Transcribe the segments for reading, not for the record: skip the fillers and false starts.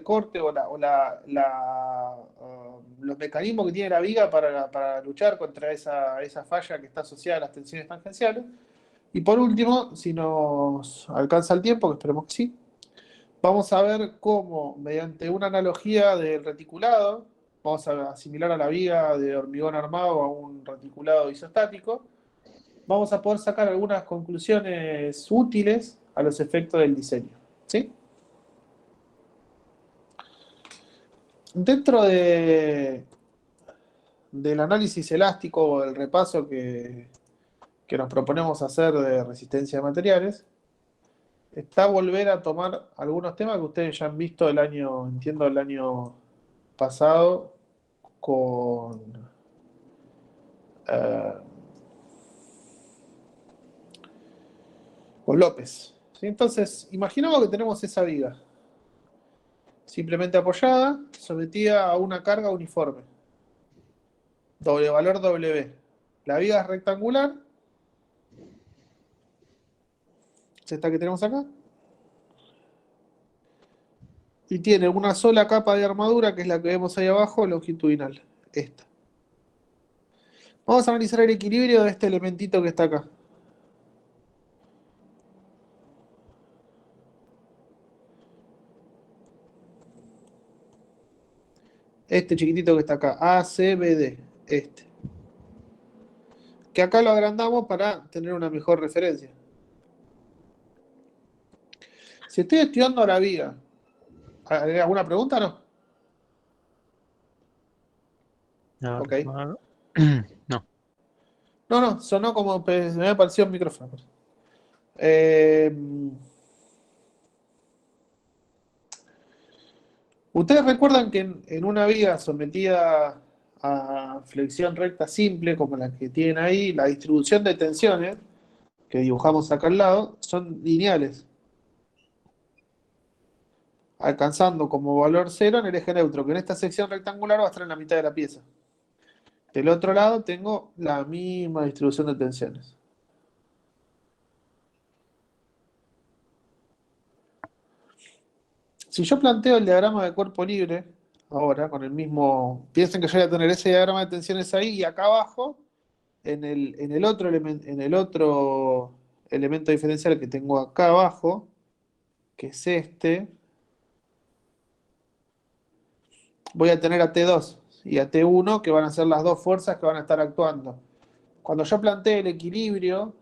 de corte o los mecanismos que tiene la viga para luchar contra esa falla que está asociada a las tensiones tangenciales. Y por último, si nos alcanza el tiempo, que esperemos que sí, vamos a ver cómo, mediante una analogía del reticulado, vamos a asimilar a la viga de hormigón armado a un reticulado isostático, vamos a poder sacar algunas conclusiones útiles a los efectos del diseño. ¿Sí? Dentro del análisis elástico o el repaso que nos proponemos hacer de resistencia de materiales, está volver a tomar algunos temas que ustedes ya han visto entiendo, el año pasado con eh, López. ¿Sí? Entonces, imaginamos que tenemos esa viga, simplemente apoyada, sometida a una carga uniforme. Doble valor W. La viga es rectangular, es esta que tenemos acá, y tiene una sola capa de armadura, que es la que vemos ahí abajo, longitudinal, esta. Vamos a analizar el equilibrio de este elementito que está acá. Este chiquitito que está acá, ACBD, este. Que acá lo agrandamos para tener una mejor referencia. Si estoy estudiando la viga, ¿hay alguna pregunta o no? Ok. No. No, sonó como me había parecido un micrófono. Ustedes recuerdan que en una viga sometida a flexión recta simple, como la que tienen ahí, la distribución de tensiones que dibujamos acá al lado son lineales, alcanzando como valor cero en el eje neutro, que en esta sección rectangular va a estar en la mitad de la pieza. Del otro lado tengo la misma distribución de tensiones. Si yo planteo el diagrama de cuerpo libre, ahora con el mismo, piensen que yo voy a tener ese diagrama de tensiones ahí y acá abajo, en el otro elemento diferencial que tengo acá abajo, que es este, voy a tener a T2 y a T1, que van a ser las dos fuerzas que van a estar actuando. Cuando yo plantee el equilibrio,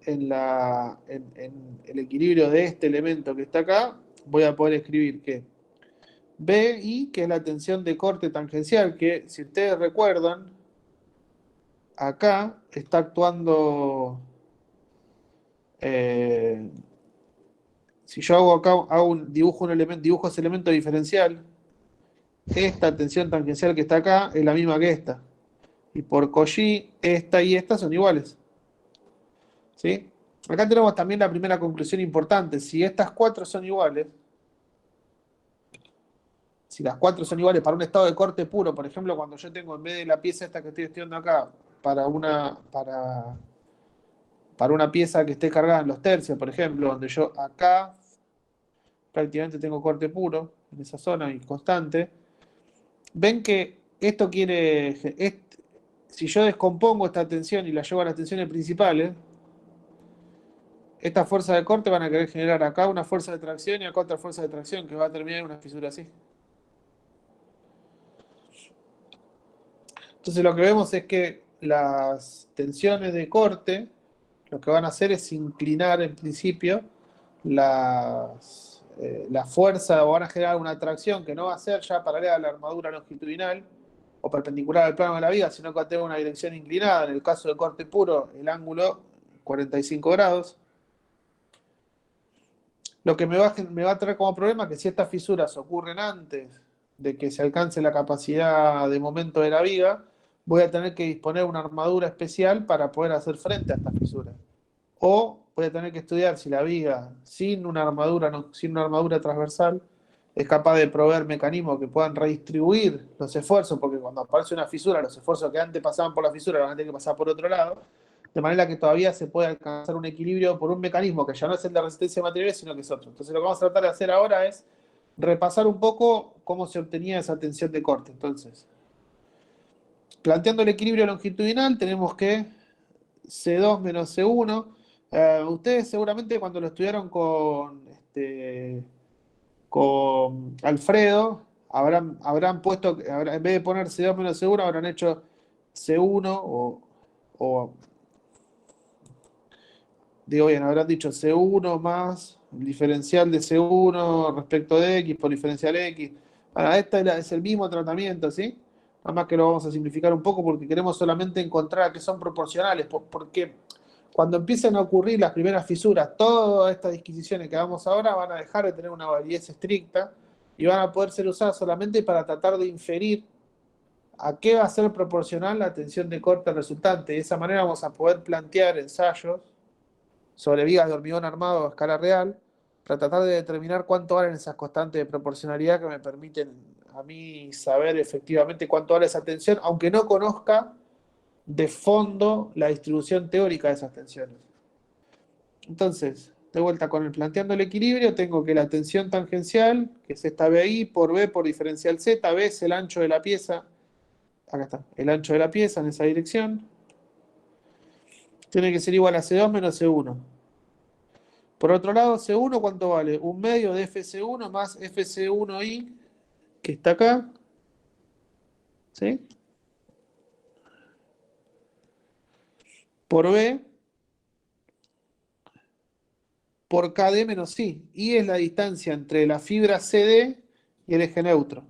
en el equilibrio de este elemento que está acá, voy a poder escribir que BI, que es la tensión de corte tangencial, que si ustedes recuerdan, acá está actuando, si yo hago acá, dibujo ese elemento diferencial, esta tensión tangencial que está acá es la misma que esta. Y por Cauchy, esta y esta son iguales. ¿Sí? Acá tenemos también la primera conclusión importante. Si estas cuatro son iguales, si las cuatro son iguales para un estado de corte puro, por ejemplo, cuando yo tengo en vez de la pieza esta que estoy estudiando acá, para una pieza que esté cargada en los tercios, por ejemplo, donde yo acá prácticamente tengo corte puro, en esa zona y constante, ven que esto si yo descompongo esta tensión y la llevo a las tensiones principales, estas fuerzas de corte van a querer generar acá una fuerza de tracción y acá otra fuerza de tracción que va a terminar en una fisura así. Entonces lo que vemos es que las tensiones de corte lo que van a hacer es inclinar en principio la fuerza, o van a generar una tracción que no va a ser ya paralela a la armadura longitudinal o perpendicular al plano de la viga, sino que va a tener una dirección inclinada. En el caso de corte puro, el ángulo 45 grados. Lo que me va a traer como problema que si estas fisuras ocurren antes de que se alcance la capacidad de momento de la viga, voy a tener que disponer una armadura especial para poder hacer frente a estas fisuras. O voy a tener que estudiar si la viga sin una armadura, sin una armadura transversal es capaz de proveer mecanismos que puedan redistribuir los esfuerzos, porque cuando aparece una fisura, los esfuerzos que antes pasaban por la fisura van a tener que pasar por otro lado, de manera que todavía se puede alcanzar un equilibrio por un mecanismo que ya no es el de resistencia de materiales, sino que es otro. Entonces lo que vamos a tratar de hacer ahora es repasar un poco cómo se obtenía esa tensión de corte. Entonces, planteando el equilibrio longitudinal, tenemos que C2 menos C1. Ustedes seguramente cuando lo estudiaron con Alfredo, habrán puesto, en vez de poner C2 menos C1, habrán hecho C1 o digo bien, habrán dicho C1 más el diferencial de C1 respecto de X por diferencial X. Bueno, este es el mismo tratamiento, ¿sí? Nada más que lo vamos a simplificar un poco porque queremos solamente encontrar que son proporcionales, porque cuando empiecen a ocurrir las primeras fisuras, todas estas disquisiciones que vamos ahora van a dejar de tener una validez estricta y van a poder ser usadas solamente para tratar de inferir a qué va a ser proporcional la tensión de corte resultante. De esa manera vamos a poder plantear ensayos sobre vigas de hormigón armado a escala real, para tratar de determinar cuánto valen esas constantes de proporcionalidad que me permiten a mí saber efectivamente cuánto vale esa tensión, aunque no conozca de fondo la distribución teórica de esas tensiones. Entonces, de vuelta con el planteando el equilibrio, tengo que la tensión tangencial, que es esta BI por B por diferencial Z, B es el ancho de la pieza, acá está, el ancho de la pieza en esa dirección, tiene que ser igual a C2 menos C1. Por otro lado, C1, ¿cuánto vale? Un medio de FC1 más FC1i, que está acá, ¿sí? Por B, por KD menos I. I es la distancia entre la fibra CD y el eje neutro.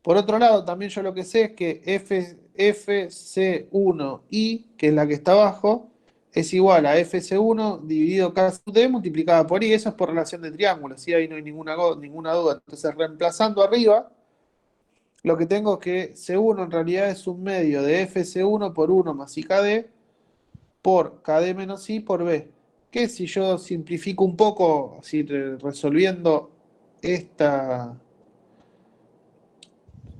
Por otro lado, también yo lo que sé es que FC1i, que es la que está abajo, es igual a FC1 dividido K sub D multiplicada por I. Eso es por relación de triángulos, ¿sí? Ahí no hay ninguna duda. Entonces, reemplazando arriba, lo que tengo es que C1 en realidad es un medio de FC1 por 1 más IKD por KD menos I por B. Que si yo simplifico un poco, así resolviendo esta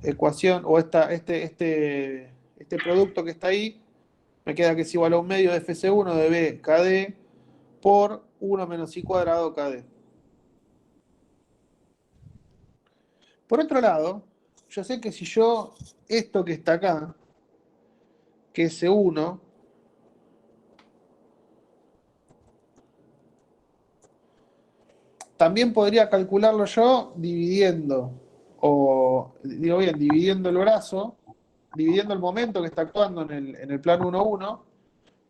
ecuación o este producto que está ahí, me queda que es igual a un medio de FC1 de B KD por 1 menos I cuadrado KD. Por otro lado, yo sé que si yo esto que está acá, que es C1, también podría calcularlo yo dividiendo, o digo bien, dividiendo el brazo, dividiendo el momento que está actuando en el plano 1-1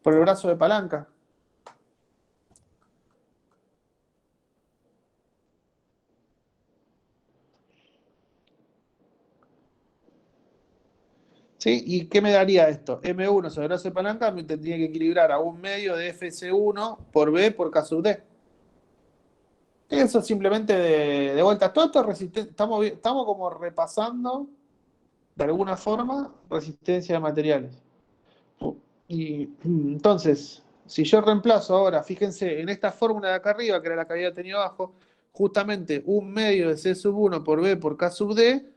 por el brazo de palanca. ¿Sí? ¿Y qué me daría esto? M1 sobre brazo de palanca me tendría que equilibrar a un medio de FC1 por B por K sub D. Eso simplemente de vuelta. Todo esto estamos como repasando de alguna forma resistencia de materiales. Y entonces, si yo reemplazo ahora, fíjense, en esta fórmula de acá arriba, que era la que había tenido abajo, justamente un medio de C sub 1 por B por K sub D,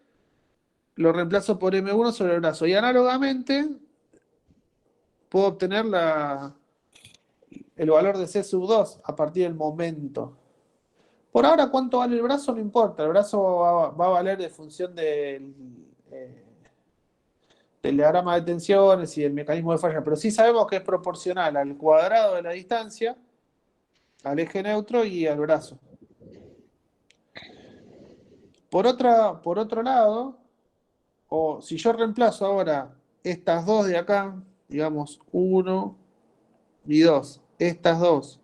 lo reemplazo por M1 sobre el brazo. Y análogamente, puedo obtener el valor de C sub 2 a partir del momento. Por ahora, ¿cuánto vale el brazo? No importa. El brazo va a valer de función eh, del diagrama de tensiones y del mecanismo de falla, pero sí sabemos que es proporcional al cuadrado de la distancia, al eje neutro y al brazo. Por otro lado, o si yo reemplazo ahora estas dos de acá, digamos 1 y 2, estas dos,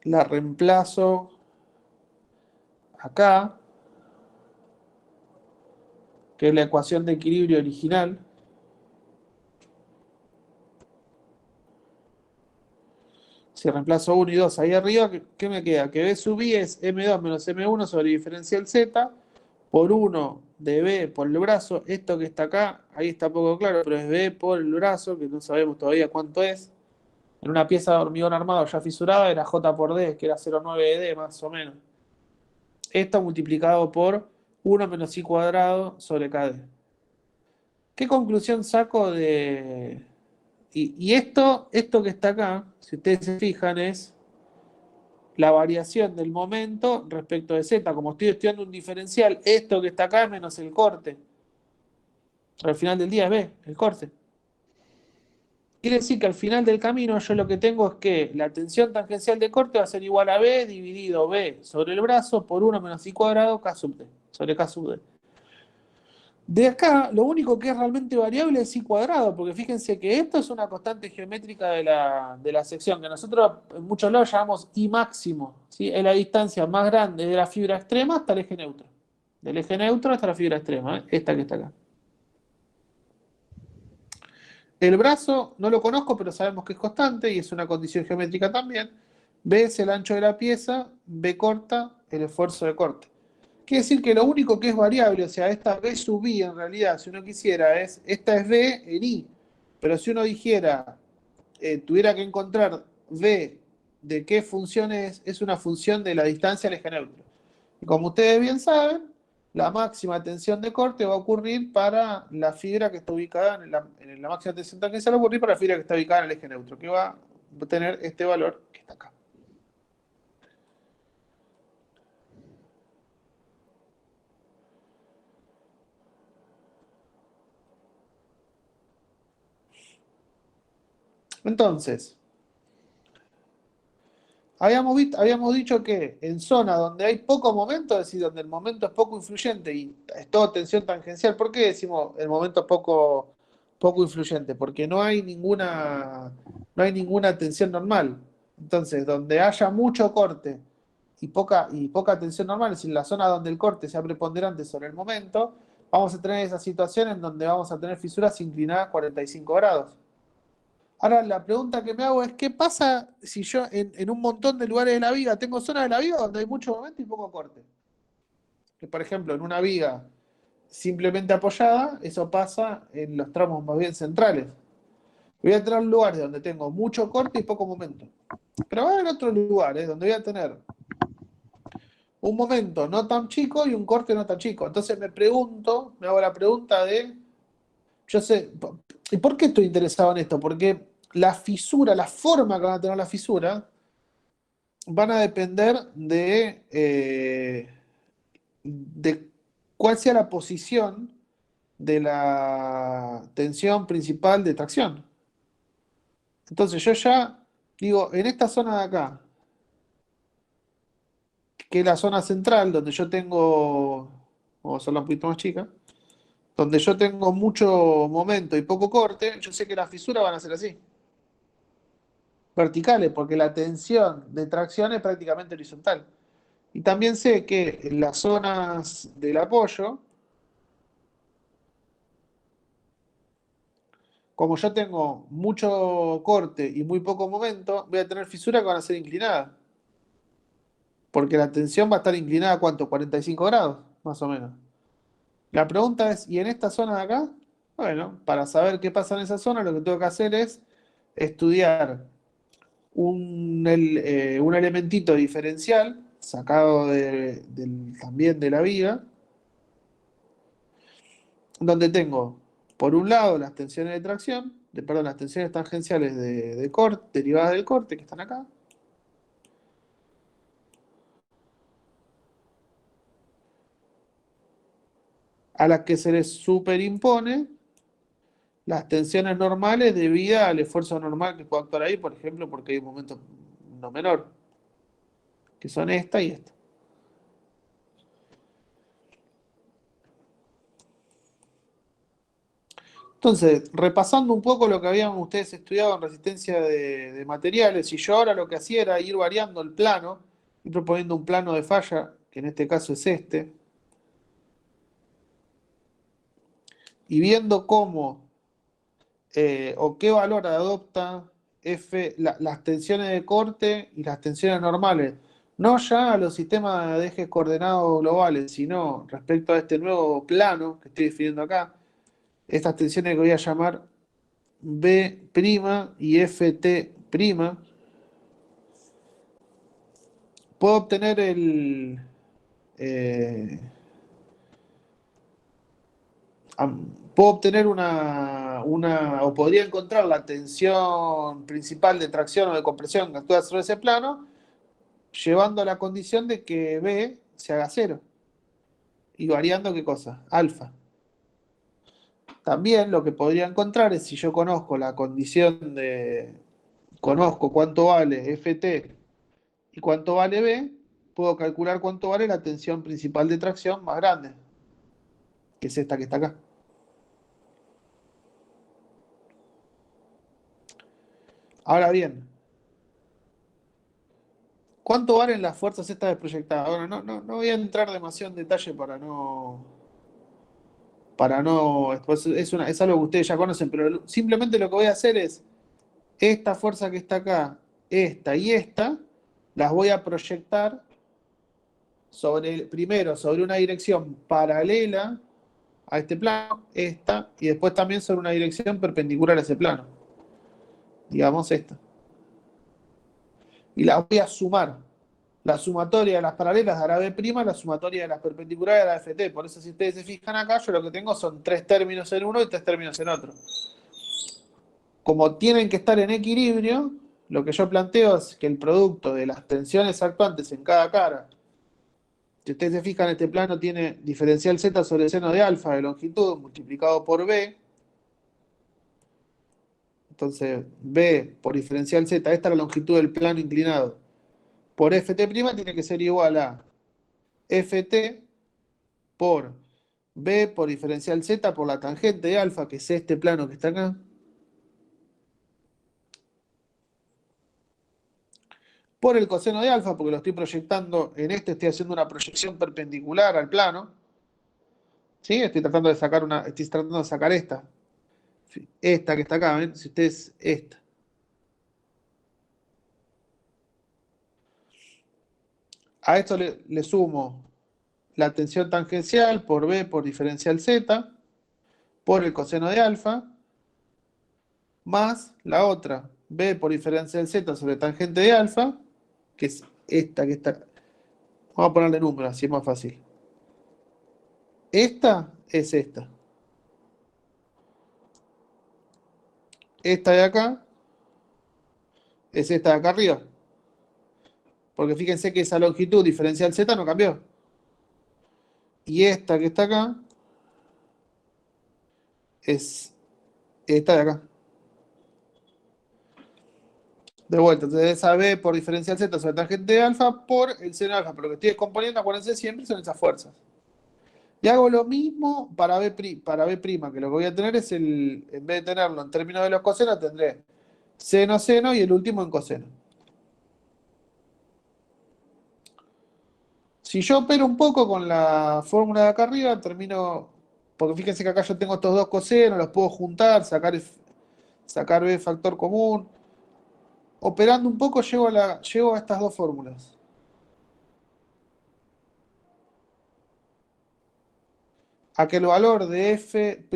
las reemplazo acá, que es la ecuación de equilibrio original. Si reemplazo 1 y 2 ahí arriba, ¿qué me queda? Que B sub I es M2 menos M1 sobre diferencial Z por 1 de B por el brazo. Esto que está acá, ahí está poco claro, pero es B por el brazo, que no sabemos todavía cuánto es. En una pieza de hormigón armado ya fisurada era J por D, que era 0,9 D más o menos. Esto multiplicado por 1 menos I cuadrado sobre KD. ¿Qué conclusión saco y esto que está acá, si ustedes se fijan, es la variación del momento respecto de Z. Como estoy estudiando un diferencial, esto que está acá es menos el corte. Al final del día es B, el corte. Quiere decir que al final del camino yo lo que tengo es que la tensión tangencial de corte va a ser igual a B dividido B sobre el brazo por 1 menos I cuadrado K sub D, sobre K sub D. De acá, lo único que es realmente variable es I cuadrado, porque fíjense que esto es una constante geométrica de la sección, que nosotros en muchos lados llamamos I máximo, ¿sí? Es la distancia más grande de la fibra extrema hasta el eje neutro. Del eje neutro hasta la fibra extrema, ¿eh? Esta que está acá. El brazo no lo conozco, pero sabemos que es constante y es una condición geométrica también. B es el ancho de la pieza, B corta, el esfuerzo de corte. Quiere decir que lo único que es variable, o sea, esta B sub I en realidad, si uno quisiera, esta es B en I. Pero si uno dijera, tuviera que encontrar B de qué función es una función de la distancia al eje neutro. Y como ustedes bien saben, la máxima tensión de corte va a ocurrir para la fibra que está ubicada en la máxima tensión tangencial, va a ocurrir para la fibra que está ubicada en el eje neutro, que va a tener este valor que está acá. Entonces, habíamos dicho que en zona donde hay poco momento, es decir, donde el momento es poco influyente y es todo tensión tangencial, ¿por qué decimos el momento es poco influyente? Porque no hay ninguna tensión normal. Entonces, donde haya mucho corte y poca tensión normal, es decir, la zona donde el corte sea preponderante sobre el momento, vamos a tener esa situación en donde vamos a tener fisuras inclinadas 45 grados. Ahora, la pregunta que me hago es, ¿qué pasa si yo en un montón de lugares de la viga tengo zonas de la viga donde hay mucho momento y poco corte? Que, por ejemplo, en una viga simplemente apoyada, eso pasa en los tramos más bien centrales. Voy a tener lugares donde tengo mucho corte y poco momento. Pero va a haber otros lugares donde voy a tener un momento no tan chico y un corte no tan chico. Entonces me hago la pregunta de, yo sé, ¿y por qué estoy interesado en esto? Porque la fisura, la forma que van a tener la fisura, van a depender de cuál sea la posición de la tensión principal de tracción. Entonces yo ya digo, en esta zona de acá, que es la zona central, donde yo tengo, vamos a hacerla un poquito más chica, donde yo tengo mucho momento y poco corte, yo sé que las fisuras van a ser así, verticales, porque la tensión de tracción es prácticamente horizontal. Y también sé que en las zonas del apoyo, como yo tengo mucho corte y muy poco momento, voy a tener fisuras que van a ser inclinadas. Porque la tensión va a estar inclinada a ¿cuánto? 45 grados, más o menos. La pregunta es, ¿y en esta zona de acá? Bueno, para saber qué pasa en esa zona, lo que tengo que hacer es estudiar un elementito diferencial sacado también de la viga, donde tengo, por un lado, las tensiones de tracción, perdón, las tensiones tangenciales de corte, derivadas del corte, que están acá, a las que se les superimpone las tensiones normales debidas al esfuerzo normal que puede actuar ahí, por ejemplo, porque hay un momento no menor, que son esta y esta. Entonces, repasando un poco lo que habían ustedes estudiado en resistencia de materiales, y yo ahora lo que hacía era ir variando el plano, y proponiendo un plano de falla, que en este caso es este, y viendo cómo o qué valor adopta las tensiones de corte y las tensiones normales. No ya a los sistemas de ejes coordenados globales, sino respecto a este nuevo plano que estoy definiendo acá, estas tensiones que voy a llamar B' y FT', puedo obtener eh, puedo obtener o podría encontrar la tensión principal de tracción o de compresión que actúa sobre ese plano llevando a la condición de que B se haga cero. Y variando qué cosa, alfa. También lo que podría encontrar es si yo conozco la condición de, conozco cuánto vale Ft y cuánto vale B, puedo calcular cuánto vale la tensión principal de tracción más grande, que es esta que está acá. Ahora bien, ¿cuánto valen las fuerzas estas desproyectadas? Ahora, no voy a entrar demasiado en detalle después es algo que ustedes ya conocen, pero simplemente lo que voy a hacer es, esta fuerza que está acá, esta y esta, las voy a proyectar primero sobre una dirección paralela a este plano, esta, y después también sobre una dirección perpendicular a ese plano, digamos esta. Y las voy a sumar. La sumatoria de las paralelas dará B', la sumatoria de las perpendiculares dará FT. Por eso si ustedes se fijan acá, yo lo que tengo son 3 términos en uno y 3 términos en otro. Como tienen que estar en equilibrio, lo que yo planteo es que el producto de las tensiones actuantes en cada cara, si ustedes se fijan, este plano tiene diferencial Z sobre seno de alfa de longitud multiplicado por B. Entonces, B por diferencial Z, esta es la longitud del plano inclinado, por Ft' tiene que ser igual a Ft por B por diferencial Z por la tangente de alfa, que es este plano que está acá, por el coseno de alfa, porque lo estoy proyectando en este, estoy haciendo una proyección perpendicular al plano. ¿Sí? Estoy tratando de sacar esta que está acá, ¿ven? Si ustedes, esta. A esto le sumo la tensión tangencial por B por diferencial Z, por el coseno de alfa, más la otra, B por diferencial Z sobre tangente de alfa, que es esta que está. Vamos a ponerle número, así es más fácil. Esta es esta. Esta de acá es esta de acá arriba. Porque fíjense que esa longitud diferencial Z no cambió. Y esta que está acá es esta de acá. De vuelta, entonces esa B por diferencial Z sobre tangente de alfa por el seno de alfa. Pero lo que estoy descomponiendo, acuérdense siempre, son esas fuerzas. Y hago lo mismo para B', que lo que voy a tener es en vez de tenerlo en términos de los cosenos, tendré seno, seno y el último en coseno. Si yo opero un poco con la fórmula de acá arriba, termino, porque fíjense que acá yo tengo estos dos cosenos, los puedo juntar, sacar B factor común. Operando un poco llego a estas dos fórmulas. A que el valor de F'T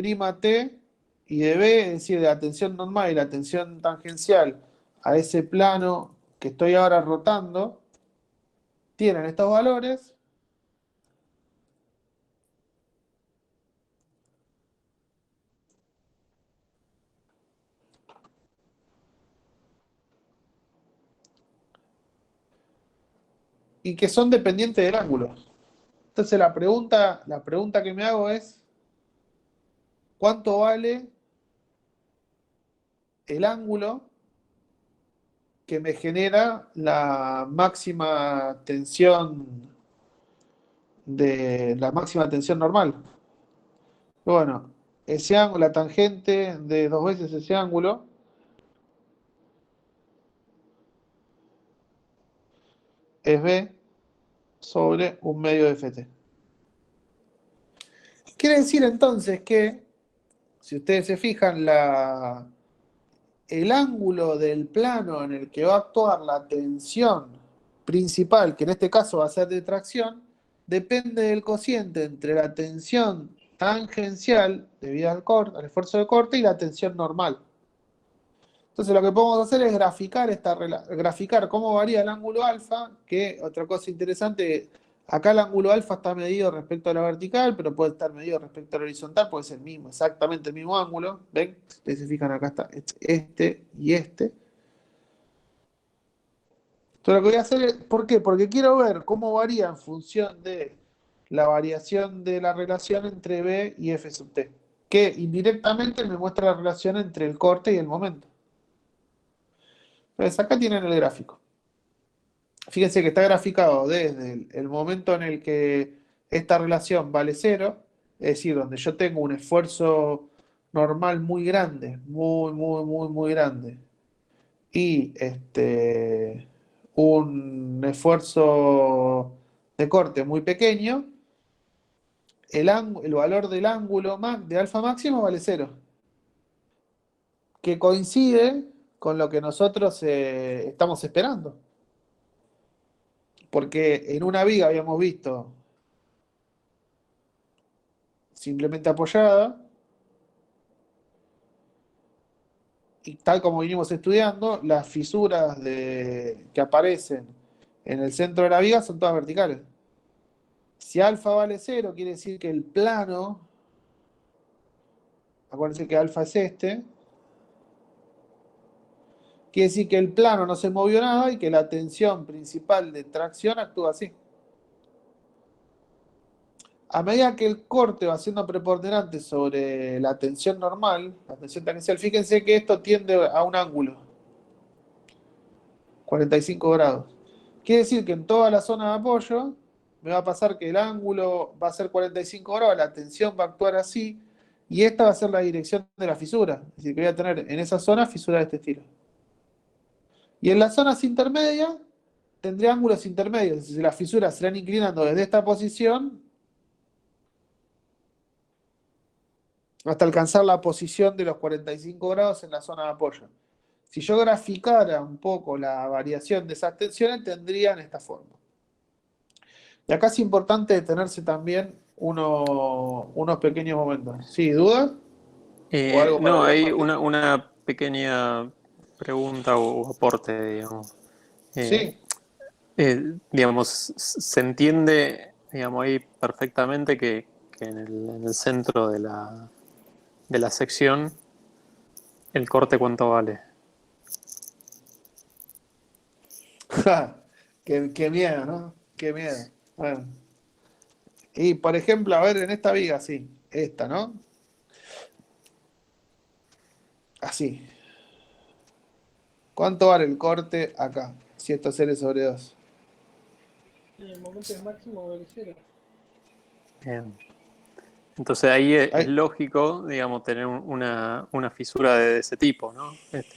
y de B, es decir, de la tensión normal y la tensión tangencial a ese plano que estoy ahora rotando, tienen estos valores. Y que son dependientes del ángulo. Entonces la pregunta que me hago es, ¿cuánto vale el ángulo que me genera la máxima tensión normal? Bueno, ese ángulo, la tangente de 2 veces ese ángulo es B sobre 1/2 de Ft. Quiere decir entonces que, si ustedes se fijan, el ángulo del plano en el que va a actuar la tensión principal, que en este caso va a ser de tracción, depende del cociente entre la tensión tangencial debido al esfuerzo de corte y la tensión normal. Entonces lo que podemos hacer es graficar cómo varía el ángulo alfa, que otra cosa interesante, acá el ángulo alfa está medido respecto a la vertical, pero puede estar medido respecto a la horizontal, puede ser el mismo, exactamente el mismo ángulo. ¿Ven? Si ustedes se fijan, acá está este y este. Entonces lo que voy a hacer es, ¿por qué? Porque quiero ver cómo varía en función de la variación de la relación entre B y F sub T, que indirectamente me muestra la relación entre el corte y el momento. Entonces acá tienen el gráfico. Fíjense que está graficado desde el momento en el que esta relación vale cero, es decir, donde yo tengo un esfuerzo normal muy grande, muy grande, y un esfuerzo de corte muy pequeño, el valor del ángulo de alfa máximo vale cero, que coincide con lo que nosotros estamos esperando. Porque en una viga habíamos visto simplemente apoyada, y tal como vinimos estudiando, las fisuras que aparecen en el centro de la viga son todas verticales. Si alfa vale cero, quiere decir que el plano, acuérdense que alfa es este, quiere decir que el plano no se movió nada y que la tensión principal de tracción actúa así. A medida que el corte va siendo preponderante sobre la tensión normal, la tensión tangencial, fíjense que esto tiende a un ángulo, 45 grados. Quiere decir que en toda la zona de apoyo me va a pasar que el ángulo va a ser 45 grados, la tensión va a actuar así, y esta va a ser la dirección de la fisura. Es decir, que voy a tener en esa zona fisura de este estilo. Y en las zonas intermedias tendré ángulos intermedios, es decir, las fisuras se irán inclinando desde esta posición hasta alcanzar la posición de los 45 grados en la zona de apoyo. Si yo graficara un poco la variación de esas tensiones, tendrían esta forma. Y acá es importante detenerse también unos pequeños momentos. ¿Sí? ¿Dudas? ¿O algo para No, hay compartir? una pequeña pregunta o aporte, digamos. Eh, Sí, digamos, se entiende, digamos, ahí perfectamente que en el centro de la sección, el corte cuánto vale. qué miedo, ¿no? Qué miedo. Bueno. Y por ejemplo, a ver, en esta viga, sí, esta, ¿no? Así. ¿Cuánto vale el corte acá? Si esto es L sobre 2. En el momento del máximo vale cero. Bien. Entonces ahí es Ahí. lógico, digamos, tener una fisura de ese tipo, ¿no?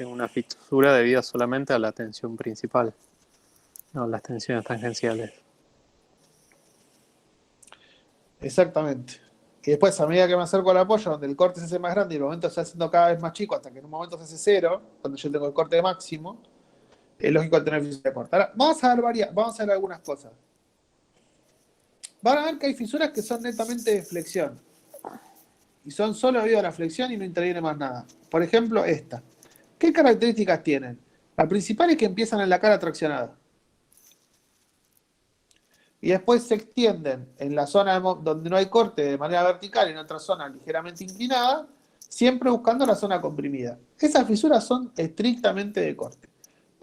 Una fisura debida solamente a la tensión principal, no las tensiones tangenciales. Exactamente. Y después, a medida que me acerco al apoyo, donde el corte se hace más grande y el momento se va haciendo cada vez más chico, hasta que en un momento se hace cero, cuando yo tengo el corte máximo, es lógico tener fisura de corte. Ahora, vamos a ver algunas cosas. Van a ver que hay fisuras que son netamente de flexión. Y son solo debido a la flexión y no interviene más nada. Por ejemplo, esta. ¿Qué características tienen? La principal es que empiezan en la cara traccionada. Y después se extienden en la zona donde no hay corte de manera vertical, en otra zona ligeramente inclinada, siempre buscando la zona comprimida. Esas fisuras son estrictamente de corte.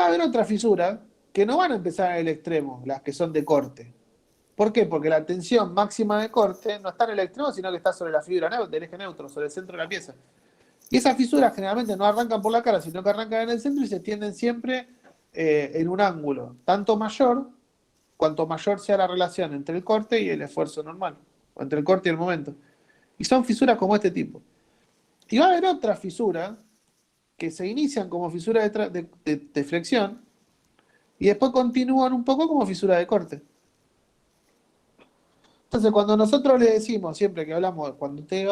Va a haber otras fisuras que no van a empezar en el extremo, las que son de corte. ¿Por qué? Porque la tensión máxima de corte no está en el extremo, sino que está sobre la fibra del eje neutro, sobre el centro de la pieza. Y esas fisuras generalmente no arrancan por la cara, sino que arrancan en el centro y se extienden siempre en un ángulo, tanto mayor, cuanto mayor sea la relación entre el corte y el esfuerzo normal, o entre el corte y el momento. Y son fisuras como este tipo. Y va a haber otras fisuras que se inician como fisuras de flexión y después continúan un poco como fisura de corte. Entonces, cuando nosotros le decimos, siempre que hablamos, cuando ustedes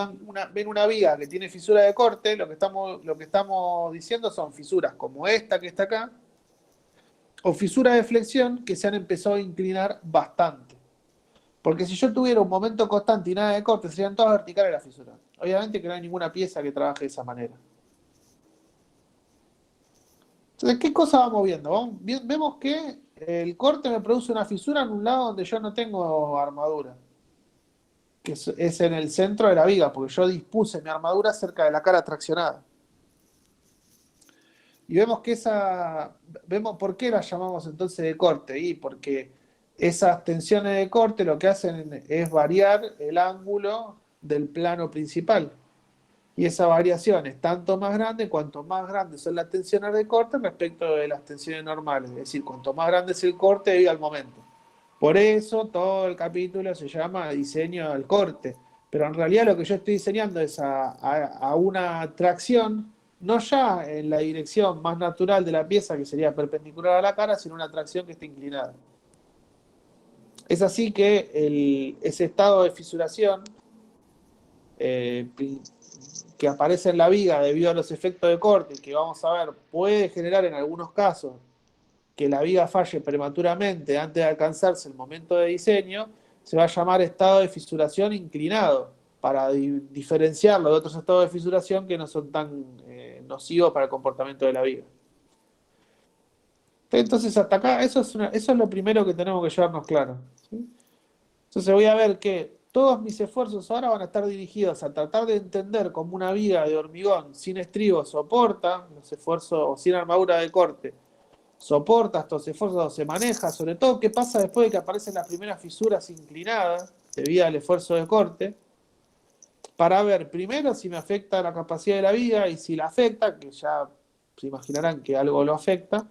ven una viga que tiene fisura de corte, lo que estamos diciendo son fisuras como esta que está acá, o fisuras de flexión que se han empezado a inclinar bastante. Porque si yo tuviera un momento constante y nada de corte, serían todas verticales las fisuras. Obviamente que no hay ninguna pieza que trabaje de esa manera. Entonces, ¿qué cosa vamos viendo? Vemos que el corte me produce una fisura en un lado donde yo no tengo armadura, que es en el centro de la viga, porque yo dispuse mi armadura cerca de la cara traccionada. Y vemos que vemos por qué la llamamos entonces de corte, y porque esas tensiones de corte lo que hacen es variar el ángulo del plano principal. Y esa variación es tanto más grande cuanto más grandes son las tensiones de corte respecto de las tensiones normales. Es decir, cuanto más grande es el corte debido al momento. Por eso todo el capítulo se llama diseño del corte. Pero en realidad lo que yo estoy diseñando es a una tracción, no ya en la dirección más natural de la pieza, que sería perpendicular a la cara, sino una tracción que esté inclinada. Es así que ese estado de fisuración que aparece en la viga debido a los efectos de corte, que vamos a ver, puede generar en algunos casos que la viga falle prematuramente antes de alcanzarse el momento de diseño, se va a llamar estado de fisuración inclinado, para diferenciarlo de otros estados de fisuración que no son tan nocivos para el comportamiento de la viga. Entonces, hasta acá, eso es lo primero que tenemos que llevarnos claro, ¿sí? Entonces voy a ver que todos mis esfuerzos ahora van a estar dirigidos a tratar de entender cómo una viga de hormigón sin estribo soporta los esfuerzos, o sin armadura de corte, soporta estos esfuerzos, se maneja, sobre todo qué pasa después de que aparecen las primeras fisuras inclinadas debido al esfuerzo de corte, para ver primero si me afecta la capacidad de la viga, y si la afecta, que ya se imaginarán que algo lo afecta,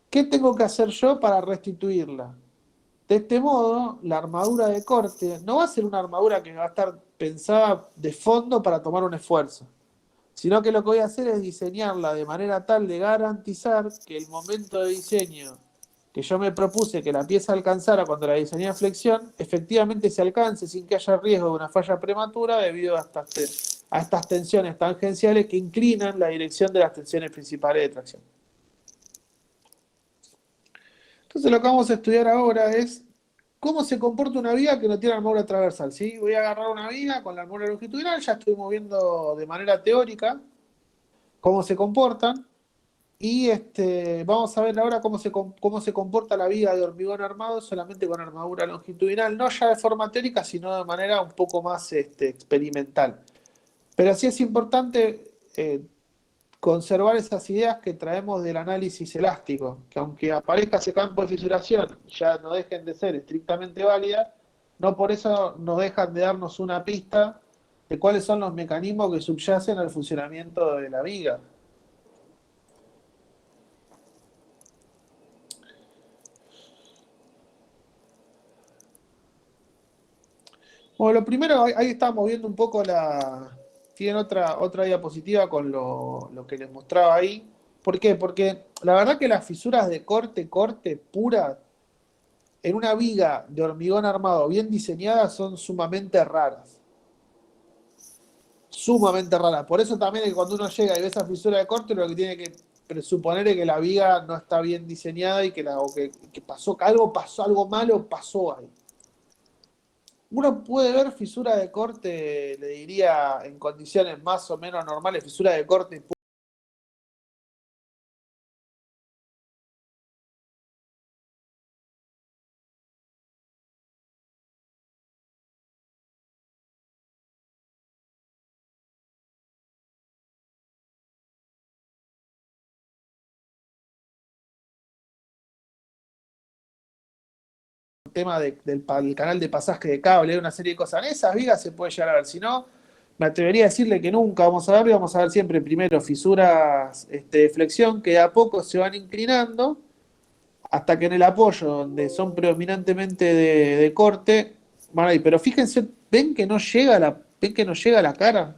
¿qué tengo que hacer yo para restituirla? De este modo, la armadura de corte no va a ser una armadura que va a estar pensada de fondo para tomar un esfuerzo, sino que lo que voy a hacer es diseñarla de manera tal de garantizar que el momento de diseño que yo me propuse que la pieza alcanzara cuando la diseñé en flexión, efectivamente se alcance sin que haya riesgo de una falla prematura debido a estas tensiones tangenciales que inclinan la dirección de las tensiones principales de tracción. Entonces lo que vamos a estudiar ahora es cómo se comporta una viga que no tiene armadura transversal, ¿sí? Voy a agarrar una viga con la armadura longitudinal, ya estoy moviendo de manera teórica cómo se comportan, y vamos a ver ahora cómo se comporta la viga de hormigón armado solamente con armadura longitudinal, no ya de forma teórica, sino de manera un poco más experimental. Pero sí es importante conservar esas ideas que traemos del análisis elástico, que aunque aparezca ese campo de fisuración, ya no dejen de ser estrictamente válidas, no por eso nos dejan de darnos una pista de cuáles son los mecanismos que subyacen al funcionamiento de la viga. Bueno, lo primero, ahí estamos viendo un poco tienen otra diapositiva con lo que les mostraba ahí. ¿Por qué? Porque la verdad que las fisuras de corte pura en una viga de hormigón armado bien diseñada son sumamente raras. Sumamente raras. Por eso también es que cuando uno llega y ve esa fisura de corte, lo que tiene que presuponer es que la viga no está bien diseñada y que algo malo pasó ahí. Uno puede ver fisura de corte, le diría, en condiciones más o menos normales, fisura de corte tema del canal de pasaje de cable, una serie de cosas. En esas vigas se puede llegar a ver. Si no, me atrevería a decirle que nunca vamos a ver siempre primero fisuras de flexión que a poco se van inclinando hasta que en el apoyo, donde son predominantemente de corte, van ahí. Pero fíjense, ven que no llega la cara.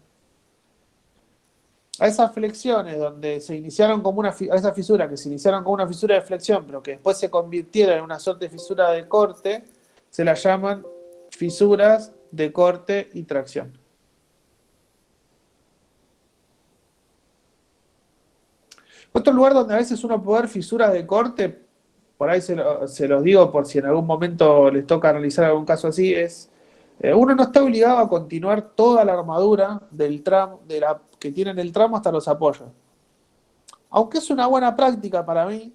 A esas flexiones donde se iniciaron como a esas fisuras que se iniciaron como una fisura de flexión, pero que después se convirtieron en una suerte de fisura de corte, se las llaman fisuras de corte y tracción. Otro lugar donde a veces uno puede ver fisuras de corte, por ahí se los digo por si en algún momento les toca analizar algún caso así, es uno no está obligado a continuar toda la armadura del tramo, que tiene en el tramo hasta los apoyos. Aunque es una buena práctica para mí,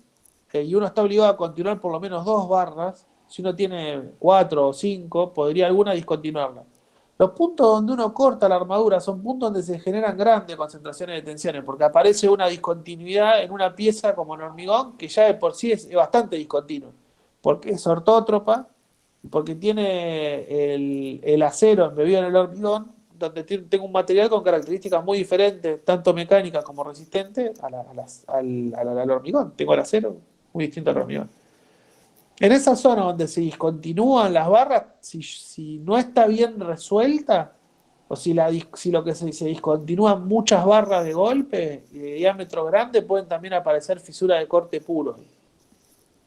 y uno está obligado a continuar por lo menos 2 barras, si uno tiene 4 o 5, podría alguna discontinuarla. Los puntos donde uno corta la armadura son puntos donde se generan grandes concentraciones de tensiones, porque aparece una discontinuidad en una pieza como el hormigón, que ya de por sí es bastante discontinuo, porque es ortótropa, porque tiene el acero embebido en el hormigón, donde tengo un material con características muy diferentes, tanto mecánicas como resistentes, al hormigón. Tengo el acero muy distinto al hormigón. En esa zona donde se discontinúan las barras, si no está bien resuelta, o si lo que se discontinúan muchas barras de golpe y de diámetro grande, pueden también aparecer fisuras de corte puro.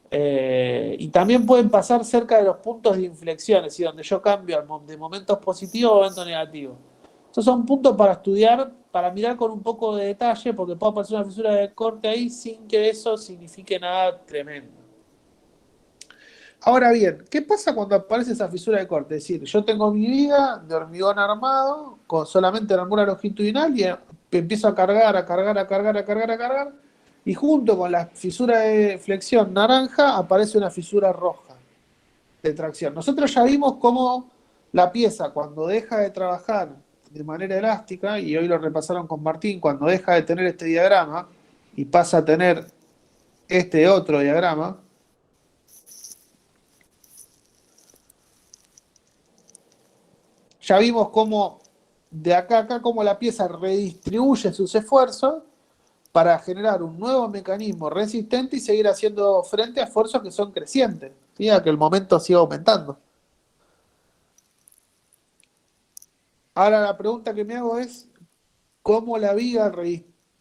Y también pueden pasar cerca de los puntos de inflexión, es decir, donde yo cambio de momentos positivos a momentos negativos. Estos son puntos para estudiar, para mirar con un poco de detalle, porque puede aparecer una fisura de corte ahí sin que eso signifique nada tremendo. Ahora bien, ¿qué pasa cuando aparece esa fisura de corte? Es decir, yo tengo mi viga de hormigón armado con solamente armadura longitudinal y empiezo a cargar, a cargar, a cargar, a cargar, a cargar, y junto con la fisura de flexión naranja aparece una fisura roja de tracción. Nosotros ya vimos cómo la pieza cuando deja de trabajar de manera elástica, y hoy lo repasaron con Martín, cuando deja de tener este diagrama y pasa a tener este otro diagrama, ya vimos cómo de acá a acá, cómo la pieza redistribuye sus esfuerzos para generar un nuevo mecanismo resistente y seguir haciendo frente a esfuerzos que son crecientes, ¿sí? A que el momento siga aumentando. Ahora la pregunta que me hago es, ¿cómo la viga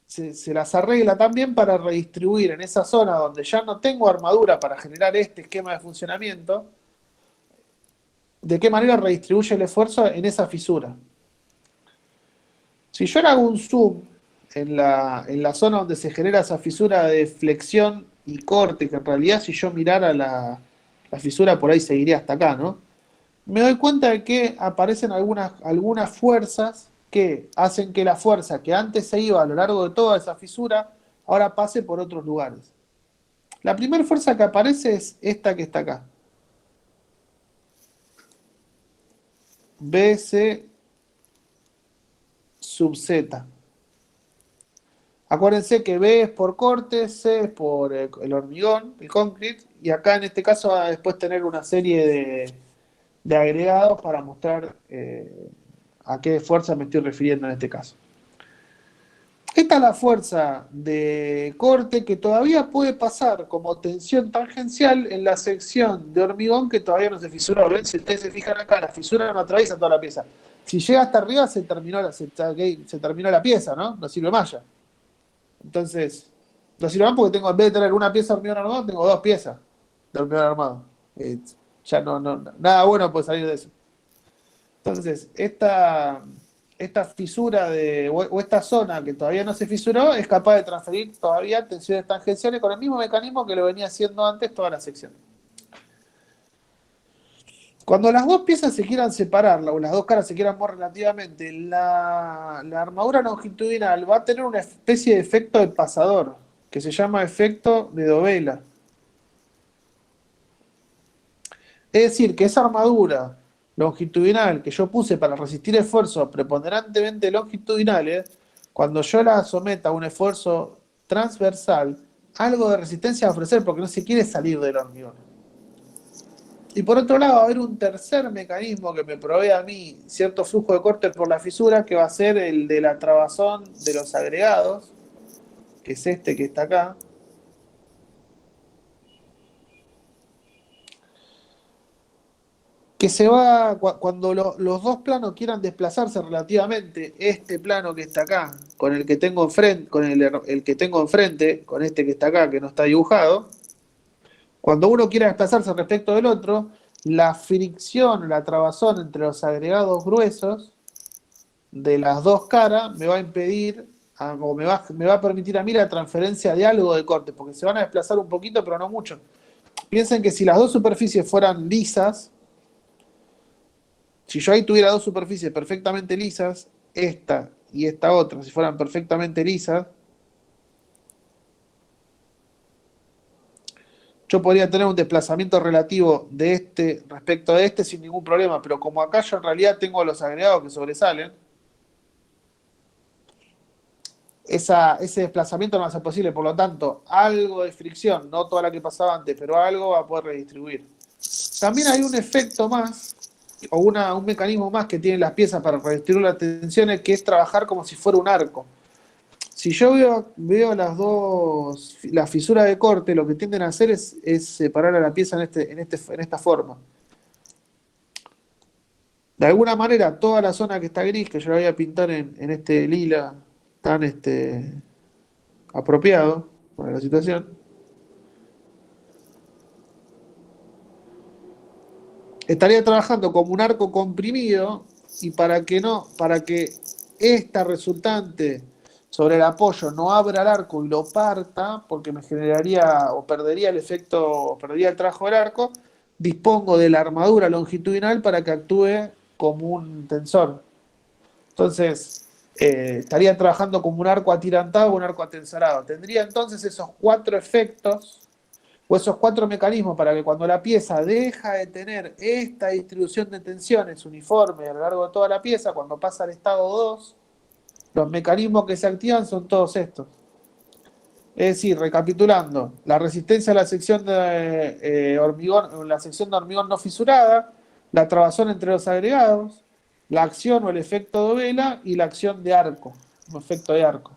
se las arregla también para redistribuir en esa zona donde ya no tengo armadura para generar este esquema de funcionamiento? ¿De qué manera redistribuye el esfuerzo en esa fisura? Si yo le hago un zoom en la zona donde se genera esa fisura de flexión y corte, que en realidad si yo mirara la fisura por ahí seguiría hasta acá, ¿no? Me doy cuenta de que aparecen algunas fuerzas que hacen que la fuerza que antes se iba a lo largo de toda esa fisura, ahora pase por otros lugares. La primera fuerza que aparece es esta que está acá. BC sub Z. Acuérdense que B es por corte, C es por el hormigón, el concrete, y acá en este caso va a después tener una serie de agregados para mostrar a qué fuerza me estoy refiriendo en este caso. Esta es la fuerza de corte que todavía puede pasar como tensión tangencial en la sección de hormigón que todavía no se fisuró. ¿Ven? Si ustedes se fijan acá, la fisura no atraviesa toda la pieza. Si llega hasta arriba se terminó la pieza, ¿no? No sirve más ya. Entonces, no sirve más porque en vez de tener una pieza de hormigón armado, tengo dos piezas de hormigón armado. Ya nada bueno puede salir de eso. Entonces, esta fisura o esta zona que todavía no se fisuró es capaz de transferir todavía tensiones tangenciales con el mismo mecanismo que lo venía haciendo antes toda la sección. Cuando las dos piezas se quieran separar, o las dos caras se quieran mover relativamente, la armadura longitudinal va a tener una especie de efecto de pasador, que se llama efecto de dovela. Es decir, que esa armadura longitudinal que yo puse para resistir esfuerzos preponderantemente longitudinales, cuando yo la someta a un esfuerzo transversal, algo de resistencia va a ofrecer porque no se quiere salir del hormigón. Y por otro lado va a haber un tercer mecanismo que me provee a mí cierto flujo de corte por la fisura, que va a ser el de la trabazón de los agregados, que es este que está acá. Que se va, cuando los dos planos quieran desplazarse relativamente, este plano que está acá, con el que tengo enfrente, con el que tengo enfrente, con este que está acá, que no está dibujado, cuando uno quiera desplazarse respecto del otro, la fricción, la trabazón entre los agregados gruesos de las dos caras me va a impedir, o me va a permitir a mí la transferencia de algo de corte, porque se van a desplazar un poquito, pero no mucho. Piensen que si las dos superficies fueran lisas, si yo ahí tuviera dos superficies perfectamente lisas, esta y esta otra, si fueran perfectamente lisas, yo podría tener un desplazamiento relativo de este respecto de este sin ningún problema, pero como acá yo en realidad tengo los agregados que sobresalen, ese desplazamiento no va a ser posible, por lo tanto, algo de fricción, no toda la que pasaba antes, pero algo va a poder redistribuir. También hay un efecto más, o un mecanismo más que tienen las piezas para redistribuir las tensiones, que es trabajar como si fuera un arco. Si yo veo las fisuras de corte, lo que tienden a hacer es separar a la pieza en esta forma. De alguna manera, toda la zona que está gris, que yo la voy a pintar en este lila tan apropiado para la situación, estaría trabajando como un arco comprimido y para que esta resultante sobre el apoyo no abra el arco y lo parta, porque me generaría o perdería el efecto, o perdería el trabajo del arco, dispongo de la armadura longitudinal para que actúe como un tensor. Entonces, estaría trabajando como un arco atirantado o un arco atensorado. Tendría entonces esos 4 efectos o esos 4 mecanismos para que cuando la pieza deja de tener esta distribución de tensiones uniforme a lo largo de toda la pieza, cuando pasa al estado 2, los mecanismos que se activan son todos estos. Es decir, recapitulando, la resistencia a la sección de hormigón, la sección de hormigón no fisurada, la trabazón entre los agregados, la acción o el efecto de vela y la acción de arco, un efecto de arco.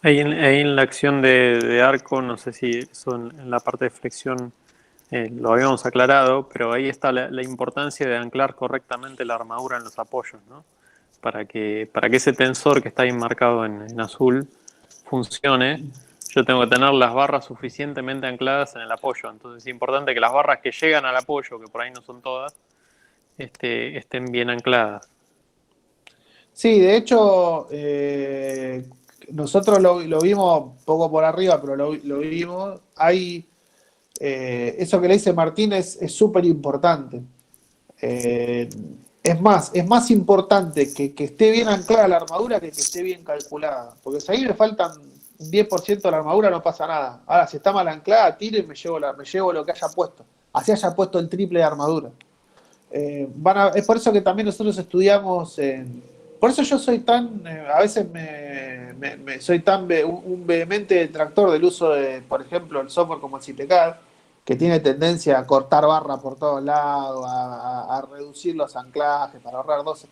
Ahí en la acción de arco, no sé si eso en la parte de flexión lo habíamos aclarado, pero ahí está la importancia de anclar correctamente la armadura en los apoyos, ¿no? Para que ese tensor que está ahí marcado en azul funcione, yo tengo que tener las barras suficientemente ancladas en el apoyo. Entonces es importante que las barras que llegan al apoyo, que por ahí no son todas, estén bien ancladas. Sí, de hecho, nosotros lo vimos un poco por arriba, pero lo vimos. Eso que le dice Martín es súper importante. Es más importante que esté bien anclada la armadura que esté bien calculada. Porque si ahí me faltan un 10% de la armadura, no pasa nada. Ahora, si está mal anclada, tiro y me llevo lo que haya puesto. Así haya puesto el triple de armadura. Es por eso que también nosotros estudiamos. Por eso yo soy a veces soy un vehemente detractor del uso de, por ejemplo, el software como el CiTECAD, que tiene tendencia a cortar barra por todos lados, a reducir los anclajes para ahorrar 12.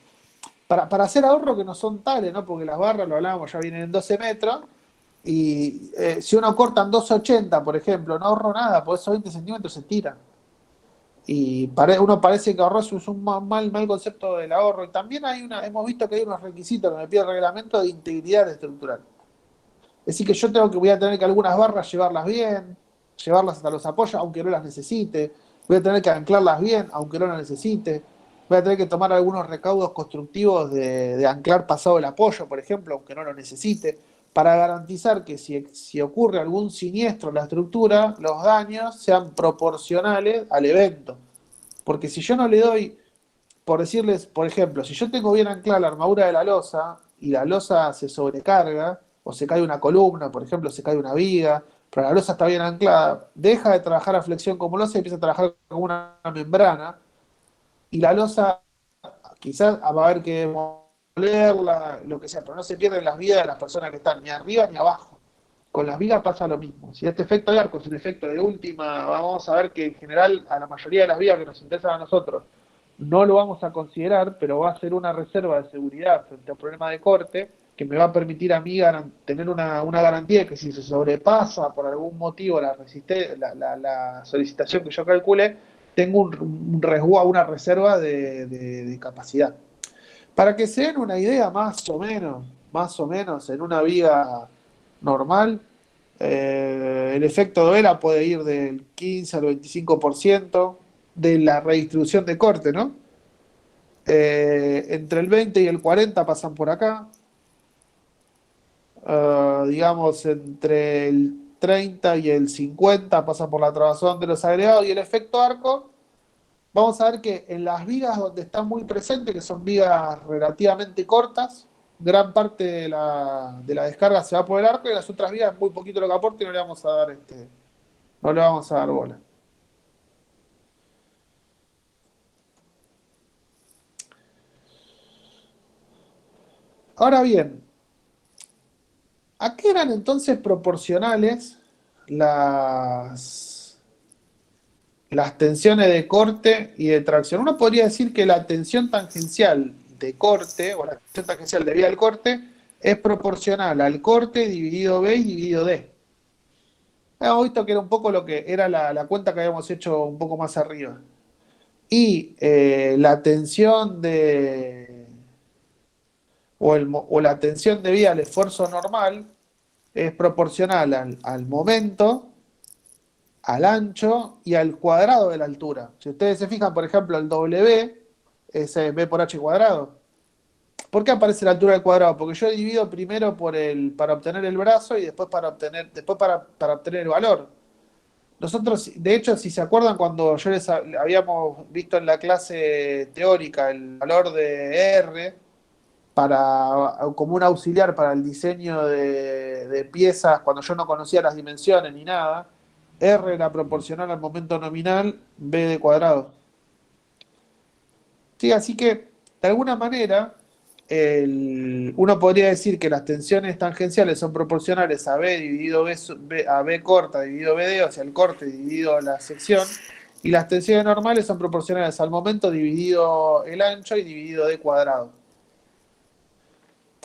Para hacer ahorro que no son tales, ¿no? Porque las barras, lo hablábamos, ya vienen en 12 metros. Y si uno corta en 2,80, por ejemplo, no ahorro nada, por esos 20 centímetros se tiran. Y uno parece que ahorró, es un mal concepto del ahorro. Y también hemos visto que hay unos requisitos que me pide el reglamento de integridad estructural. Es decir, que voy a tener que algunas barras llevarlas bien, llevarlas hasta los apoyos, aunque no las necesite. Voy a tener que anclarlas bien, aunque no las necesite. Voy a tener que tomar algunos recaudos constructivos de anclar pasado el apoyo, por ejemplo, aunque no lo necesite, para garantizar que si ocurre algún siniestro en la estructura, los daños sean proporcionales al evento. Porque si yo no le doy, por decirles, por ejemplo, si yo tengo bien anclada la armadura de la losa y la losa se sobrecarga, o se cae una columna, por ejemplo, se cae una viga, pero la losa está bien anclada, deja de trabajar a flexión como losa y empieza a trabajar como una membrana, y la losa quizás va a haber que demolerla, lo que sea, pero no se pierden las vidas de las personas que están ni arriba ni abajo. Con las vigas pasa lo mismo. Si este efecto de arco es un efecto de última, vamos a ver que en general a la mayoría de las vigas que nos interesan a nosotros no lo vamos a considerar, pero va a ser una reserva de seguridad frente a un problema de corte que me va a permitir a mí tener una garantía de que si se sobrepasa por algún motivo la solicitación que yo calcule, tengo un resguardo, una reserva de capacidad. Para que se den una idea más o menos, en una viga normal, el efecto de vela puede ir del 15 al 25% de la redistribución de corte, ¿no? Entre el 20 y el 40 pasan por acá. Digamos, entre el 30 y el 50 pasan por la trabazón de los agregados, y el efecto arco, vamos a ver que en las vigas donde está muy presente, que son vigas relativamente cortas, gran parte de la descarga se va por el arco, y las otras vigas muy poquito lo que aporte y no le vamos a dar No le vamos a dar bola. Ahora bien, ¿a qué eran entonces proporcionales las tensiones de corte y de tracción? Uno podría decir que la tensión tangencial de corte o la tensión tangencial de vía al corte es proporcional al corte dividido B y dividido D. Hemos visto que era un poco lo que era la cuenta que habíamos hecho un poco más arriba. Y la tensión o la tensión de vía al esfuerzo normal es proporcional al momento, al ancho y al cuadrado de la altura. Si ustedes se fijan, por ejemplo, el W es B por H cuadrado. ¿Por qué aparece la altura del cuadrado? Porque yo divido primero para obtener el brazo y después para obtener el valor. Nosotros, de hecho, si se acuerdan, cuando yo les habíamos visto en la clase teórica el valor de R como un auxiliar para el diseño de piezas, cuando yo no conocía las dimensiones ni nada, R era proporcional al momento nominal B de cuadrado. Sí, así que, de alguna manera, uno podría decir que las tensiones tangenciales son proporcionales a B dividido a B corta dividido BD, o sea, el corte dividido la sección, y las tensiones normales son proporcionales al momento dividido el ancho y dividido D cuadrado.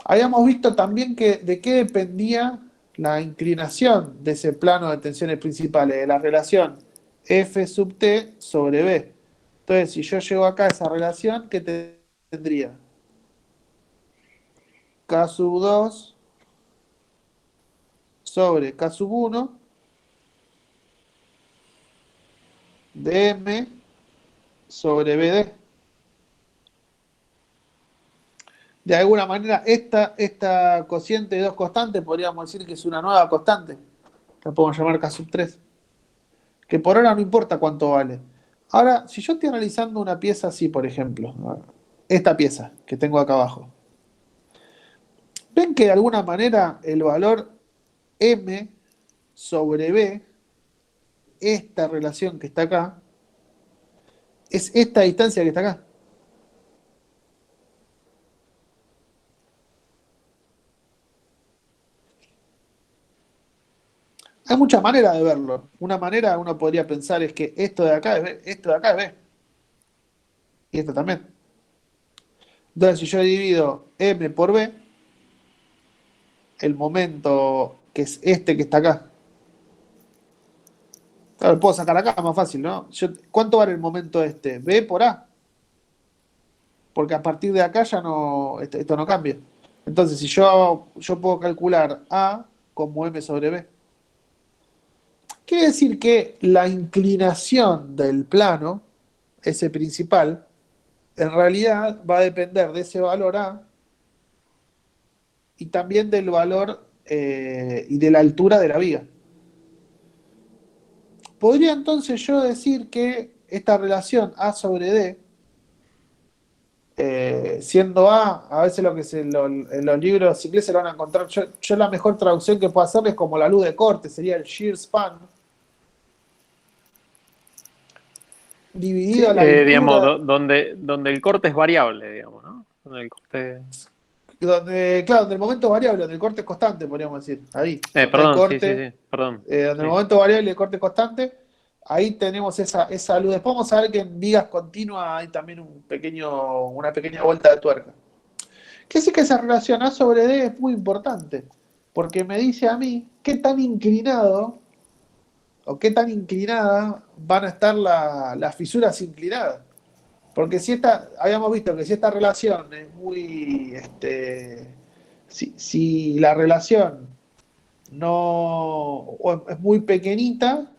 Habíamos visto también de qué dependía la inclinación de ese plano de tensiones principales, de la relación F sub T sobre B. Entonces, si yo llego acá a esa relación, ¿qué tendría? K sub 2 sobre K sub 1 de M sobre BD. De alguna manera, esta cociente de dos constantes podríamos decir que es una nueva constante. La podemos llamar K sub 3. Que por ahora no importa cuánto vale. Ahora, si yo estoy analizando una pieza así, por ejemplo, esta pieza que tengo acá abajo, ven que de alguna manera el valor M sobre B, esta relación que está acá, es esta distancia que está acá. Hay muchas maneras de verlo. Una manera uno podría pensar es que esto de acá es B, esto de acá es B. Y esto también. Entonces, si yo divido M por B, el momento que es este que está acá, claro, lo puedo sacar acá, más fácil, ¿no? ¿Cuánto vale el momento este? B por A. Porque a partir de acá ya no, esto no cambia. Entonces, si yo puedo calcular A como M sobre B. Quiere decir que la inclinación del plano, ese principal, en realidad va a depender de ese valor A y también del valor y de la altura de la viga. Podría entonces yo decir que esta relación A sobre D, siendo A veces lo que en los libros ingleses lo van a encontrar, yo la mejor traducción que puedo hacer es como la luz de corte, sería el shear span, Sí, dividido la altura, digamos, donde el corte es variable, digamos, ¿no? Donde el corte... claro, donde el momento variable, donde el corte es constante, podríamos decir, ahí, donde hay perdón, sí, corte, perdón. donde Sí. el momento variable y el corte es constante, ahí tenemos esa luz. Después vamos a ver que en vigas continuas hay también una pequeña vuelta de tuerca. Que sí que esa relación A sobre D es muy importante, porque me dice a mí qué tan inclinado o qué tan inclinada van a estar las fisuras inclinadas. Porque habíamos visto que si esta relación es muy, si la relación no, o es muy pequeñita,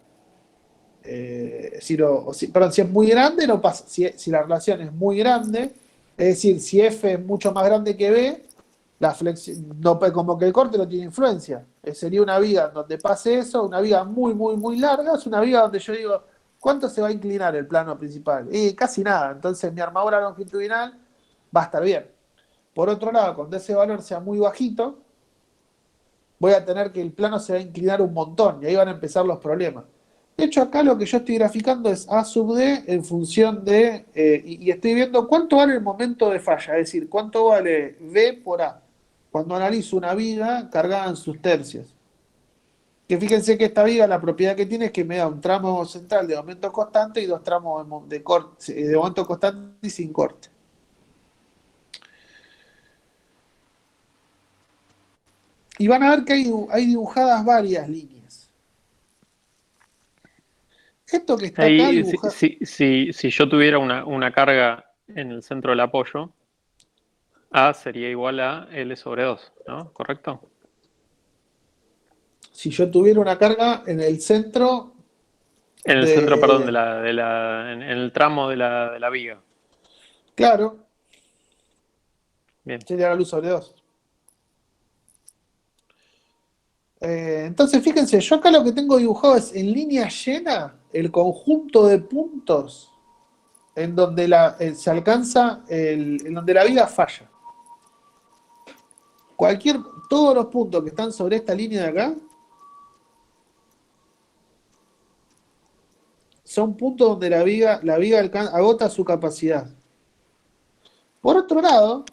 perdón, si es muy grande, no pasa. Si la relación es muy grande, es decir, si F es mucho más grande que B, la flexión, no, como que el corte no tiene influencia. Sería una viga donde pase eso, una viga muy, muy, muy larga, es una viga donde yo digo, ¿cuánto se va a inclinar el plano principal? Y casi nada, entonces mi armadura longitudinal va a estar bien. Por otro lado, cuando ese valor sea muy bajito, voy a tener que el plano se va a inclinar un montón y ahí van a empezar los problemas. De hecho, acá lo que yo estoy graficando es A sub D en función de, y estoy viendo cuánto vale el momento de falla, es decir, cuánto vale V por A, cuando analizo una viga cargada en sus tercios. Que fíjense que esta viga, la propiedad que tiene es que me da un tramo central de momento constante y dos tramos de momento constante y sin corte. Y van a ver que hay dibujadas varias líneas. Esto que está acá Ahí, dibujado. si yo tuviera una carga en el centro del apoyo, A sería igual a L sobre 2, ¿no? ¿Correcto? Si yo tuviera una carga en el centro En el centro, perdón, de... en el tramo de la viga. Claro, Bien. sería la luz sobre dos. Entonces, fíjense, yo acá lo que tengo dibujado es en línea llena el conjunto de puntos en donde se alcanza, en donde la viga falla. Todos los puntos que están sobre esta línea de acá son puntos donde la viga agota su capacidad. Por otro lado,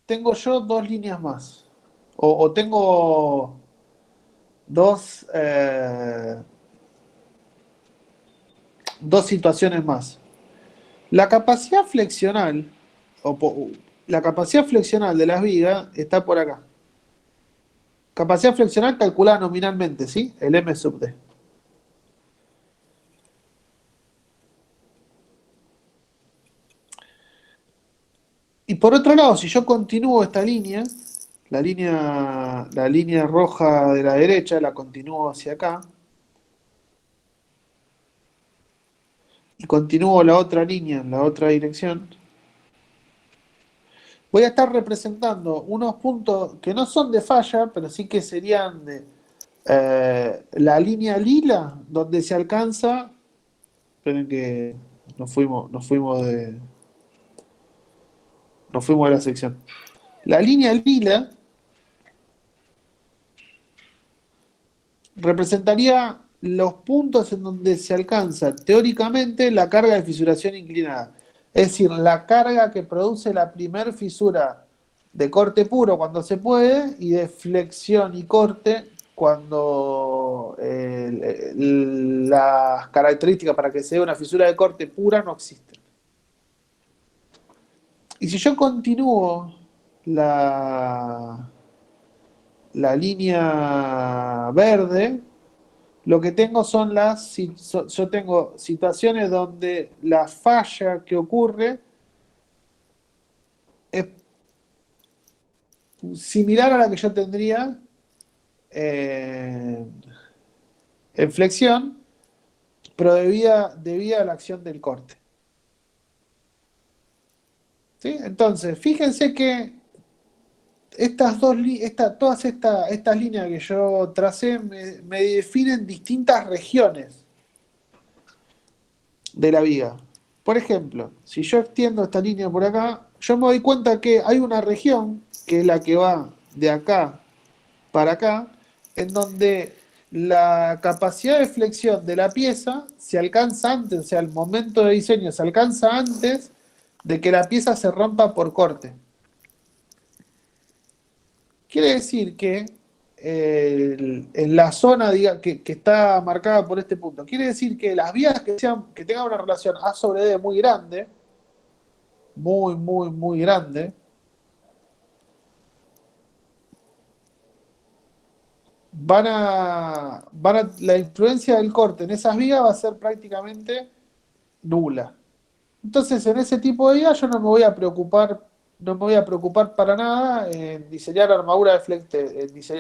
tengo yo dos líneas más. O tengo dos, dos situaciones más. La capacidad flexional, la capacidad flexional de las vigas está por acá. Capacidad flexional calculada nominalmente, ¿sí? El M sub D. Y por otro lado, si yo continúo esta línea, la línea roja de la derecha, la continúo hacia acá, y continúo la otra línea en la otra dirección, voy a estar representando unos puntos que no son de falla, pero sí que serían de la línea lila, donde se alcanza. Esperen que nos fuimos de la sección. La línea lila representaría los puntos en donde se alcanza teóricamente la carga de fisuración inclinada. Es decir, la carga que produce la primer fisura de corte puro cuando se puede y de flexión y corte cuando las características para que se dé una fisura de corte pura no existen. Y si yo continúo la, la línea verde, lo que tengo yo tengo situaciones donde la falla que ocurre es similar a la que yo tendría eh, en flexión, pero debida a la acción del corte. ¿Sí? Entonces, fíjense que todas estas líneas que yo tracé me definen distintas regiones de la viga. Por ejemplo, si yo extiendo esta línea por acá, yo me doy cuenta que hay una región, que es la que va de acá para acá, en donde la capacidad de flexión de la pieza se alcanza antes, o sea, el momento de diseño se alcanza antes de que la pieza se rompa por corte. Quiere decir que en la zona que está marcada por este punto, quiere decir que las vías que tengan una relación A sobre D muy grande, muy, muy, muy grande, la influencia del corte en esas vías va a ser prácticamente nula. Entonces, en ese tipo de vías yo no me voy a preocupar para nada en diseñar armadura de flex,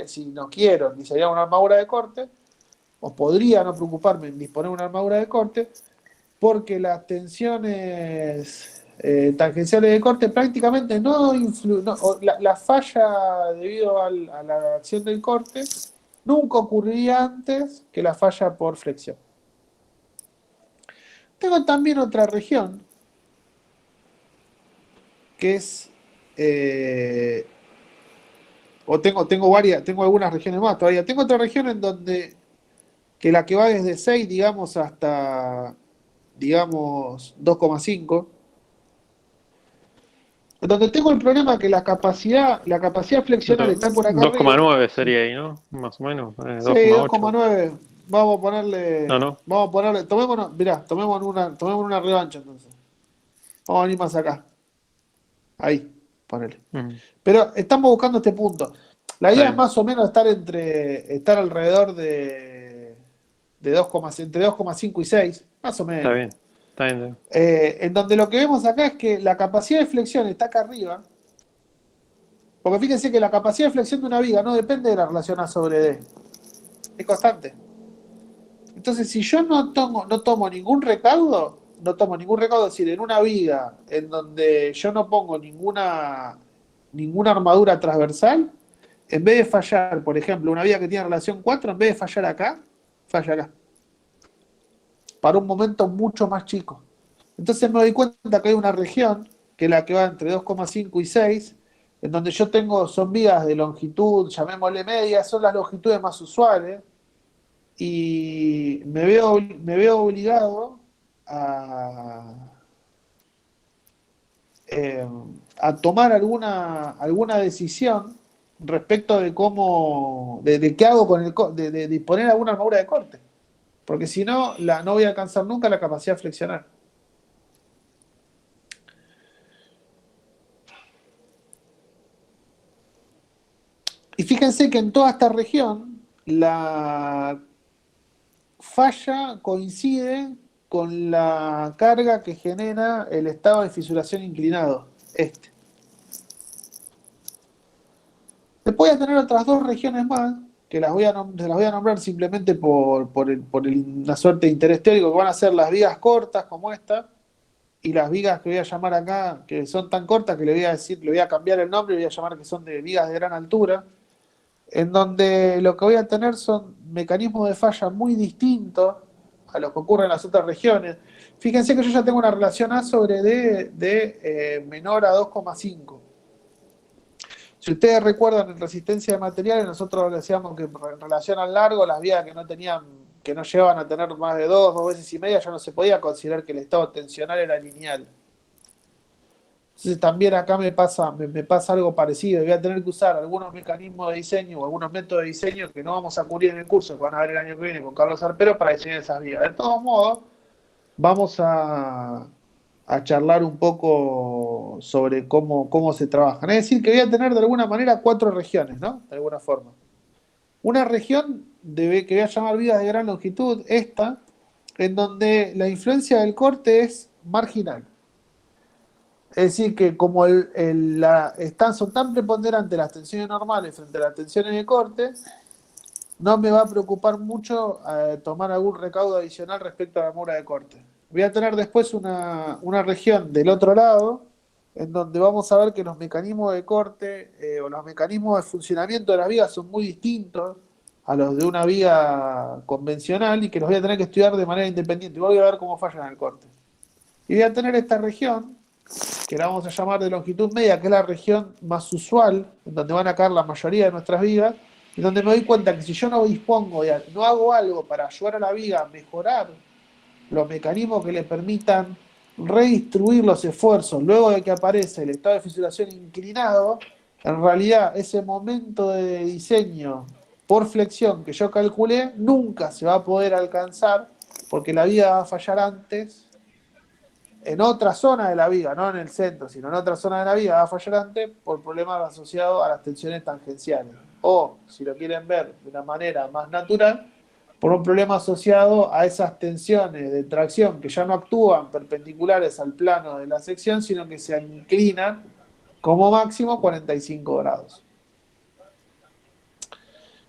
si no quiero diseñar una armadura de corte, o podría no preocuparme en disponer una armadura de corte, porque las tensiones tangenciales de corte prácticamente no influyen, la falla debido a la acción del corte nunca ocurriría antes que la falla por flexión. Tengo también otra región, que es eh, o tengo varias, tengo algunas regiones más todavía. Tengo otra región en donde, que la que va desde 6 digamos, hasta, digamos, 2,5, en donde tengo el problema que la capacidad flexional está por acá arriba. 2,9 sería ahí, ¿no? Más o menos. Sí, 2,8. 2,9. Vamos a No, no. ponerle, tomémonos una revancha entonces. Vamos a venir más acá. Ahí, ponele. Mm, Pero estamos buscando este punto. La está idea es bien. más o menos estar alrededor de 2, entre 2,5 y 6, más o Está menos. bien. Está bien. Está bien. En donde lo que vemos acá es que la capacidad de flexión está acá arriba, porque fíjense que la capacidad de flexión de una viga no depende de la relación A sobre D, es constante. Entonces, si yo no tomo ningún recaudo, es decir, en una viga en donde yo no pongo ninguna armadura transversal, en vez de fallar, por ejemplo, una viga que tiene relación 4, en vez de fallar acá, falla acá, para un momento mucho más chico. Entonces me doy cuenta que hay una región, que es la que va entre 2,5 y 6, en donde son vigas de longitud, llamémosle media, son las longitudes más usuales, y me veo obligado a, eh, a tomar alguna decisión respecto de de qué hago de disponer alguna armadura de corte. Porque si no, no voy a alcanzar nunca la capacidad flexional. Y fíjense que en toda esta región, la falla coincide con la carga que genera el estado de fisuración inclinado, este. Después voy a tener otras dos regiones más, que se las voy a nombrar simplemente una suerte de interés teórico, que van a ser las vigas cortas como esta, y las vigas que voy a llamar acá, que son tan cortas que le voy a cambiar el nombre y voy a llamar que son de vigas de gran altura, en donde lo que voy a tener son mecanismos de falla muy distintos a los que ocurren en las otras regiones. Fíjense que yo ya tengo una relación A sobre D de menor a 2,5. Si ustedes recuerdan en resistencia de materiales, nosotros decíamos que en relación al largo, las vías que no llegaban a tener más de 2 veces y media, ya no se podía considerar que el estado tensional era lineal. Entonces también acá me pasa algo parecido. Voy a tener que usar algunos mecanismos de diseño o algunos métodos de diseño que no vamos a cubrir en el curso, que van a ver el año que viene con Carlos Arpero para diseñar esas vías. De todos modos, vamos a charlar un poco sobre cómo se trabajan. Es decir, que voy a tener de alguna manera 4 regiones, ¿no? De alguna forma. Una región que voy a llamar vigas de gran longitud, esta, en donde la influencia del corte es marginal. Es decir, que como son tan preponderantes las tensiones normales frente a las tensiones de corte, no me va a preocupar mucho tomar algún recaudo adicional respecto a la armadura de corte. Voy a tener después una región del otro lado, en donde vamos a ver que los mecanismos de corte o los mecanismos de funcionamiento de las vigas son muy distintos a los de una viga convencional y que los voy a tener que estudiar de manera independiente. Y voy a ver cómo fallan el corte. Y voy a tener esta región, que la vamos a llamar de longitud media, que es la región más usual, en donde van a caer la mayoría de nuestras vigas, y donde me doy cuenta que si yo no dispongo, no hago algo para ayudar a la viga a mejorar los mecanismos que le permitan redistribuir los esfuerzos luego de que aparece el estado de fisuración inclinado, en realidad ese momento de diseño por flexión que yo calculé nunca se va a poder alcanzar porque la viga va a fallar antes en otra zona de la viga, no en el centro, sino en otra zona de la viga, va a fallar antes por problemas asociados a las tensiones tangenciales. O, si lo quieren ver de una manera más natural, por un problema asociado a esas tensiones de tracción que ya no actúan perpendiculares al plano de la sección, sino que se inclinan como máximo 45 grados.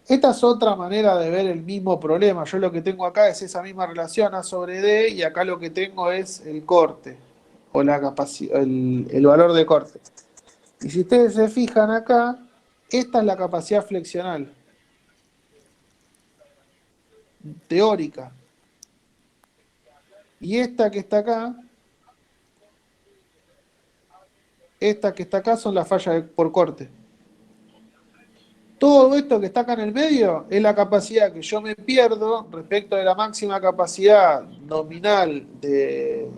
Esta es otra manera de ver el mismo problema. Yo lo que tengo acá es esa misma relación A sobre D y acá lo que tengo es el corte o la capacidad, el valor de corte. Y si ustedes se fijan acá, esta es la capacidad flexional teórica. Y esta que está acá esta que está acá son las fallas por corte. Todo esto que está acá en el medio es la capacidad que yo me pierdo respecto de la máxima capacidad nominal que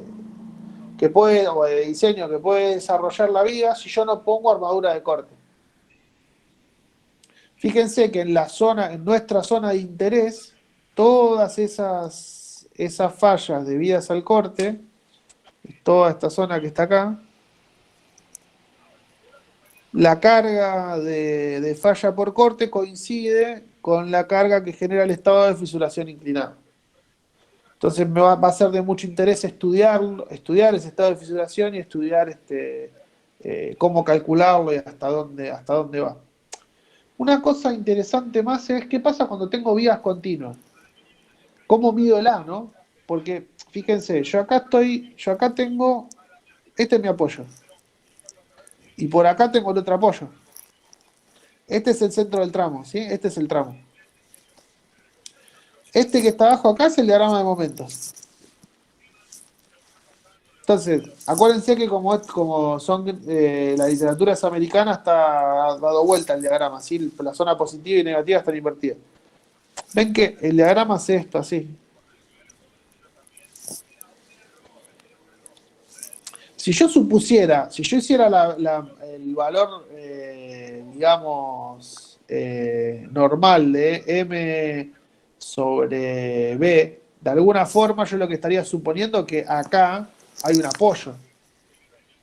puede, o de diseño que puede desarrollar la viga si yo no pongo armadura de corte. Fíjense que en la zona, en nuestra zona de interés, todas esas fallas debidas al corte, toda esta zona que está acá, la carga de falla por corte coincide con la carga que genera el estado de fisuración inclinado. Entonces va a ser de mucho interés estudiar ese estado de fisuración y estudiar cómo calcularlo y hasta dónde va. Una cosa interesante más es qué pasa cuando tengo vigas continuas. ¿Cómo mido el A, no? Porque, fíjense, yo acá tengo, este es mi apoyo. Y por acá tengo el otro apoyo. Este es el centro del tramo, ¿sí? Este es el tramo. Este que está abajo acá es el diagrama de momentos. Entonces, acuérdense que como son la literatura es americana, está dado vuelta el diagrama, ¿sí? La zona positiva y negativa están invertidas. Ven que el diagrama es esto, así. Si yo hiciera el valor, digamos, normal de M sobre B, de alguna forma yo lo que estaría suponiendo que acá hay un apoyo,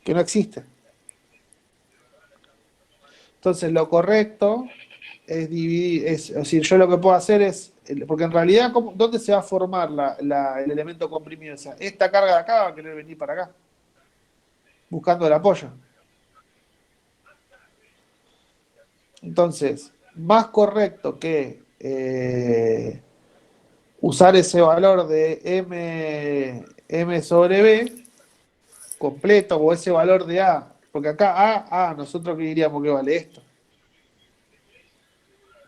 que no existe. Entonces lo correcto es dividir, es decir, yo lo que puedo hacer es, porque en realidad, ¿dónde se va a formar el elemento comprimido? O sea, esta carga de acá va a querer venir para acá, buscando el apoyo. Entonces, más correcto que usar ese valor de M sobre B completo o ese valor de A, porque acá nosotros que diríamos que vale esto.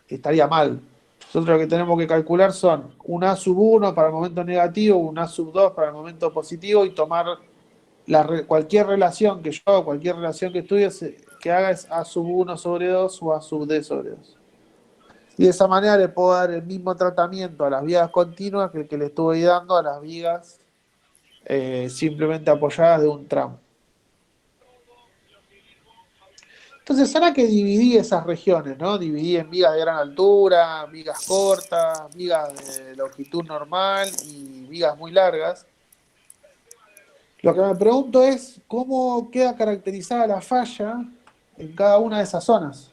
Estaría mal. Nosotros lo que tenemos que calcular son un A sub 1 para el momento negativo, un A sub 2 para el momento positivo y tomar cualquier relación cualquier relación que estudie, que haga es A sub 1 sobre 2 o A sub D sobre 2. Y de esa manera le puedo dar el mismo tratamiento a las vigas continuas que el que le estuve dando a las vigas simplemente apoyadas de un tramo. Entonces, ahora que dividí esas regiones, ¿no? Dividí en vigas de gran altura, vigas cortas, vigas de longitud normal y vigas muy largas. Lo que me pregunto es cómo queda caracterizada la falla en cada una de esas zonas.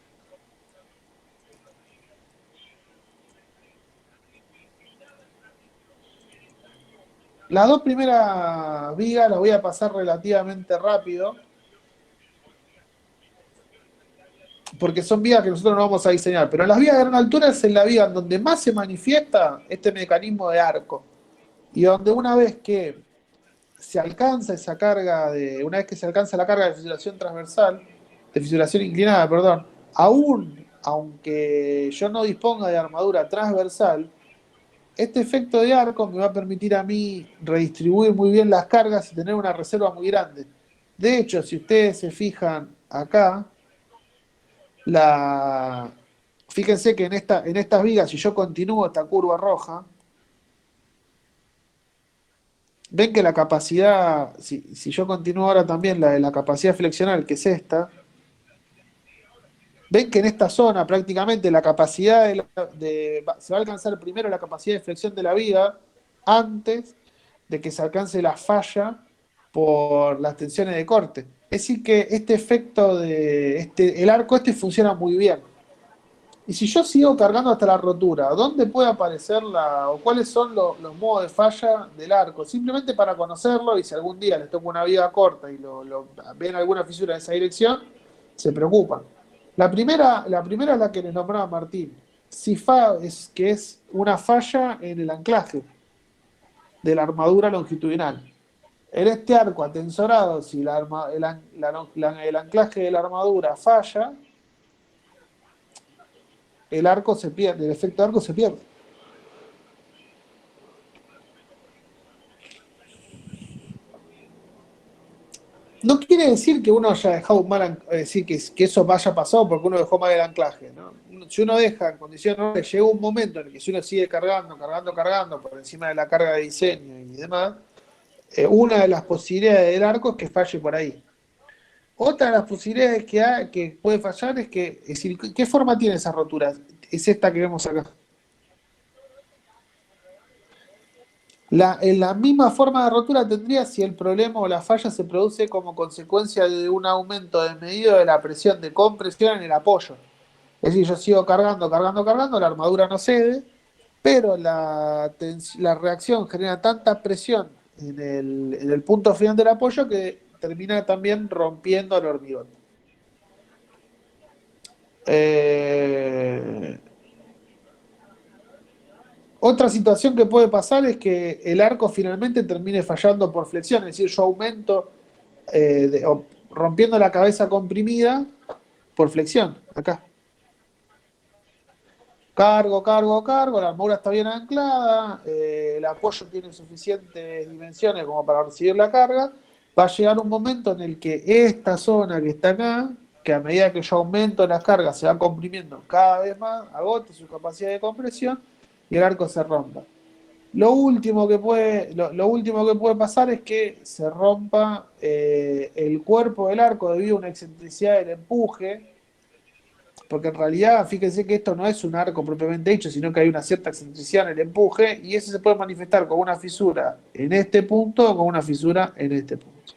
Las dos primeras vigas las voy a pasar relativamente rápido, porque son vigas que nosotros no vamos a diseñar, pero en las vigas de gran altura es en la viga en donde más se manifiesta este mecanismo de arco, y donde una vez que se alcanza esa carga una vez que se alcanza la carga de fisuración transversal, de fisuración inclinada, perdón, aunque yo no disponga de armadura transversal, este efecto de arco me va a permitir a mí redistribuir muy bien las cargas y tener una reserva muy grande. De hecho, si ustedes se fijan acá, fíjense que en estas vigas, si yo continúo esta curva roja, ven que la capacidad, si yo continúo ahora también la de la capacidad flexional, que es esta, ven que en esta zona prácticamente la capacidad se va a alcanzar primero la capacidad de flexión de la viga antes de que se alcance la falla por las tensiones de corte. Es decir que este efecto el arco funciona muy bien. Y si yo sigo cargando hasta la rotura, ¿dónde puede aparecer o cuáles son los modos de falla del arco? Simplemente para conocerlo y si algún día les toca una viga corta y ven alguna fisura en esa dirección, se preocupan. La primera es la que les nombraba Martín. SIFA que es una falla en el anclaje de la armadura longitudinal. En este arco atensorado, si el anclaje de la armadura falla, el arco se pierde, el efecto de arco se pierde. No quiere decir que uno haya dejado un decir que eso vaya pasado porque uno dejó mal el anclaje, ¿no? Si uno deja en condiciones normales, llega un momento en el que si uno sigue cargando por encima de la carga de diseño y demás, una de las posibilidades del arco es que falle por ahí. Otra de las posibilidades que puede fallar es decir, ¿qué forma tiene esa rotura? Es esta que vemos acá. En la misma forma de rotura tendría si el problema o la falla se produce como consecuencia de un aumento desmedido de la presión de compresión en el apoyo. Es decir, yo sigo cargando, la armadura no cede, pero la reacción genera tanta presión en el punto final del apoyo que termina también rompiendo el hormigón. Otra situación que puede pasar es que el arco finalmente termine fallando por flexión, es decir, yo aumento rompiendo la cabeza comprimida por flexión, acá. Cargo, la armadura está bien anclada, el apoyo tiene suficientes dimensiones como para recibir la carga. Va a llegar un momento en el que esta zona que está acá, que a medida que yo aumento las cargas se va comprimiendo cada vez más, agote su capacidad de compresión y el arco se rompa. Lo último que puede pasar es que se rompa el cuerpo del arco debido a una excentricidad del empuje, porque en realidad, fíjense que esto no es un arco propiamente dicho, sino que hay una cierta excentricidad en el empuje, y eso se puede manifestar con una fisura en este punto o con una fisura en este punto.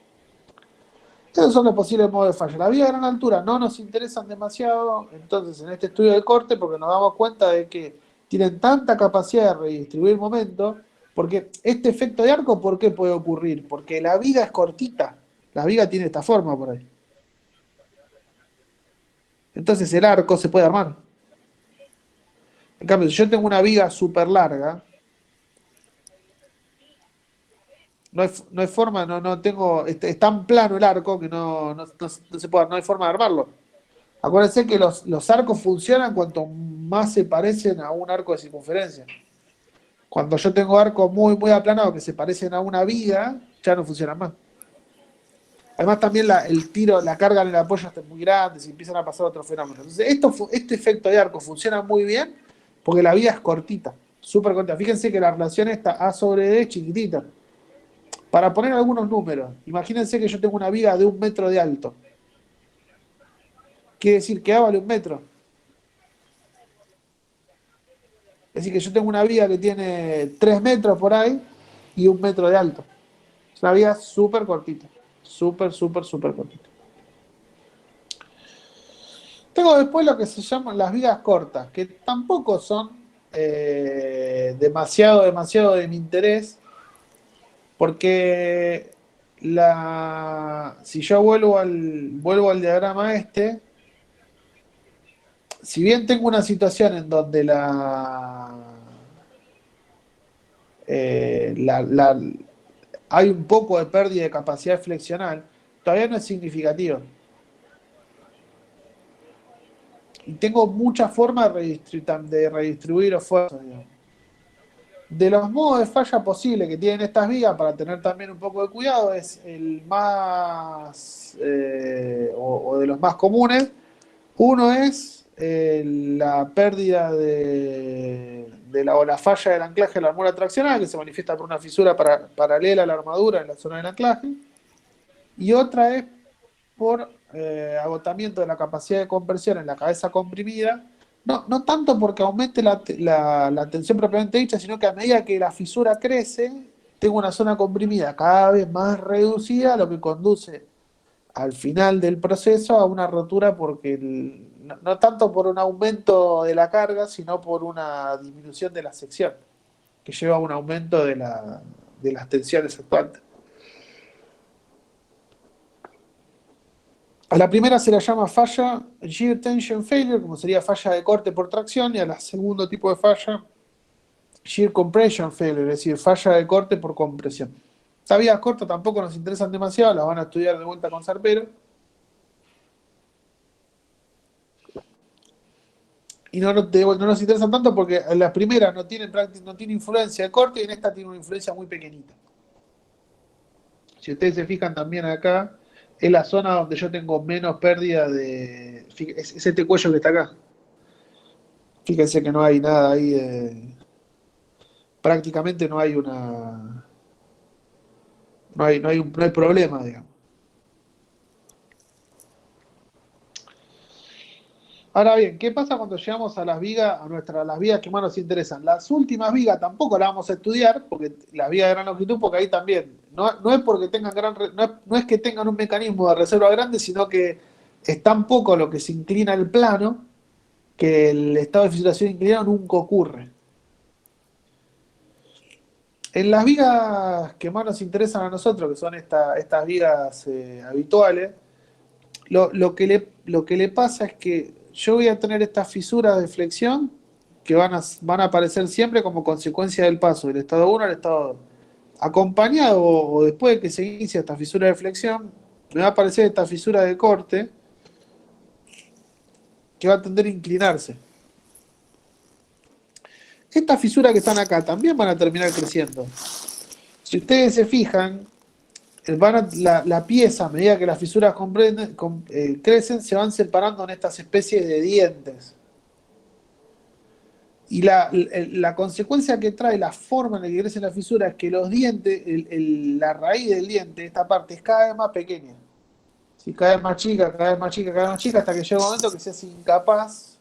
Esos son los posibles modos de falla. La vía de gran altura no nos interesan demasiado, entonces en este estudio del corte, porque nos damos cuenta de que tienen tanta capacidad de redistribuir momento, porque este efecto de arco, ¿por qué puede ocurrir? Porque la viga es cortita, la viga tiene esta forma por ahí. Entonces el arco se puede armar. En cambio, si yo tengo una viga súper larga, no hay forma, no tengo, es tan plano el arco que no se puede, no hay forma de armarlo. Acuérdense que los arcos funcionan cuanto más se parecen a un arco de circunferencia. Cuando yo tengo arcos muy aplanados que se parecen a una viga, ya no funcionan más. Además también el tiro, la carga en el apoyo está muy grande, se empiezan a pasar otros fenómenos. Entonces, este efecto de arco funciona muy bien porque la viga es cortita, súper cortita. Fíjense que la relación está A sobre D chiquitita. Para poner algunos números, imagínense que yo tengo una viga de 1 metro de alto. Quiere decir que A vale 1 metro. Es decir, que yo tengo una viga que tiene 3 metros por ahí y 1 metro de alto. Es una viga súper cortita. Súper cortita. Tengo después lo que se llaman las vigas cortas, que tampoco son demasiado de mi interés, porque si yo vuelvo al diagrama si bien tengo una situación en donde hay un poco de pérdida de capacidad flexional, todavía no es significativo. Y tengo muchas formas de redistribuir esfuerzos, digamos. De los modos de falla posible que tienen estas vigas, para tener también un poco de cuidado, es el más, o de los más comunes. Uno es la pérdida o la falla del anclaje de la armadura traccional, que se manifiesta por una fisura paralela a la armadura en la zona del anclaje. Y otra es por agotamiento de la capacidad de compresión en la cabeza comprimida. No tanto porque aumente la tensión propiamente dicha, sino que a medida que la fisura crece, tengo una zona comprimida cada vez más reducida, lo que conduce al final del proceso a una rotura, porque no tanto por un aumento de la carga, sino por una disminución de la sección, que lleva a un aumento de las tensiones actuantes. A la primera se la llama falla Shear Tension Failure, como sería falla de corte por tracción, y al segundo tipo de falla Shear Compression Failure, es decir, falla de corte por compresión. Estas vías cortas tampoco nos interesan demasiado, las van a estudiar de vuelta con Sarpero. Y no nos interesan tanto porque en las primeras no tiene influencia de corte, y en esta tiene una influencia muy pequeñita. Si ustedes se fijan también acá, es la zona donde yo tengo menos pérdida de... Es este cuello que está acá. Fíjense que no hay nada ahí de... Prácticamente no hay una... No hay problema, digamos. Ahora bien, ¿qué pasa cuando llegamos a las vigas, las vigas que más nos interesan? Las últimas vigas tampoco las vamos a estudiar, porque las vigas de gran longitud, porque ahí también, no es porque tengan no es que tengan un mecanismo de reserva grande, sino que es tan poco lo que se inclina el plano, que el estado de fisuración inclinado nunca ocurre. En las vigas que más nos interesan a nosotros, que son estas vigas habituales, lo que le pasa es que yo voy a tener estas fisuras de flexión que van a aparecer siempre como consecuencia del paso del estado 1 al estado 2. Acompañado o después de que se inicia esta fisura de flexión, me va a aparecer esta fisura de corte que va a tender a inclinarse. Estas fisuras que están acá también van a terminar creciendo. Si ustedes se fijan, la pieza, a medida que las fisuras crecen, se van separando en estas especies de dientes. Y la consecuencia que trae la forma en la que crece la fisura es que los dientes, la raíz del diente, esta parte, es cada vez más pequeña. ¿Sí? Cada vez más chica, cada vez más chica, cada vez más chica, hasta que llega un momento que se hace incapaz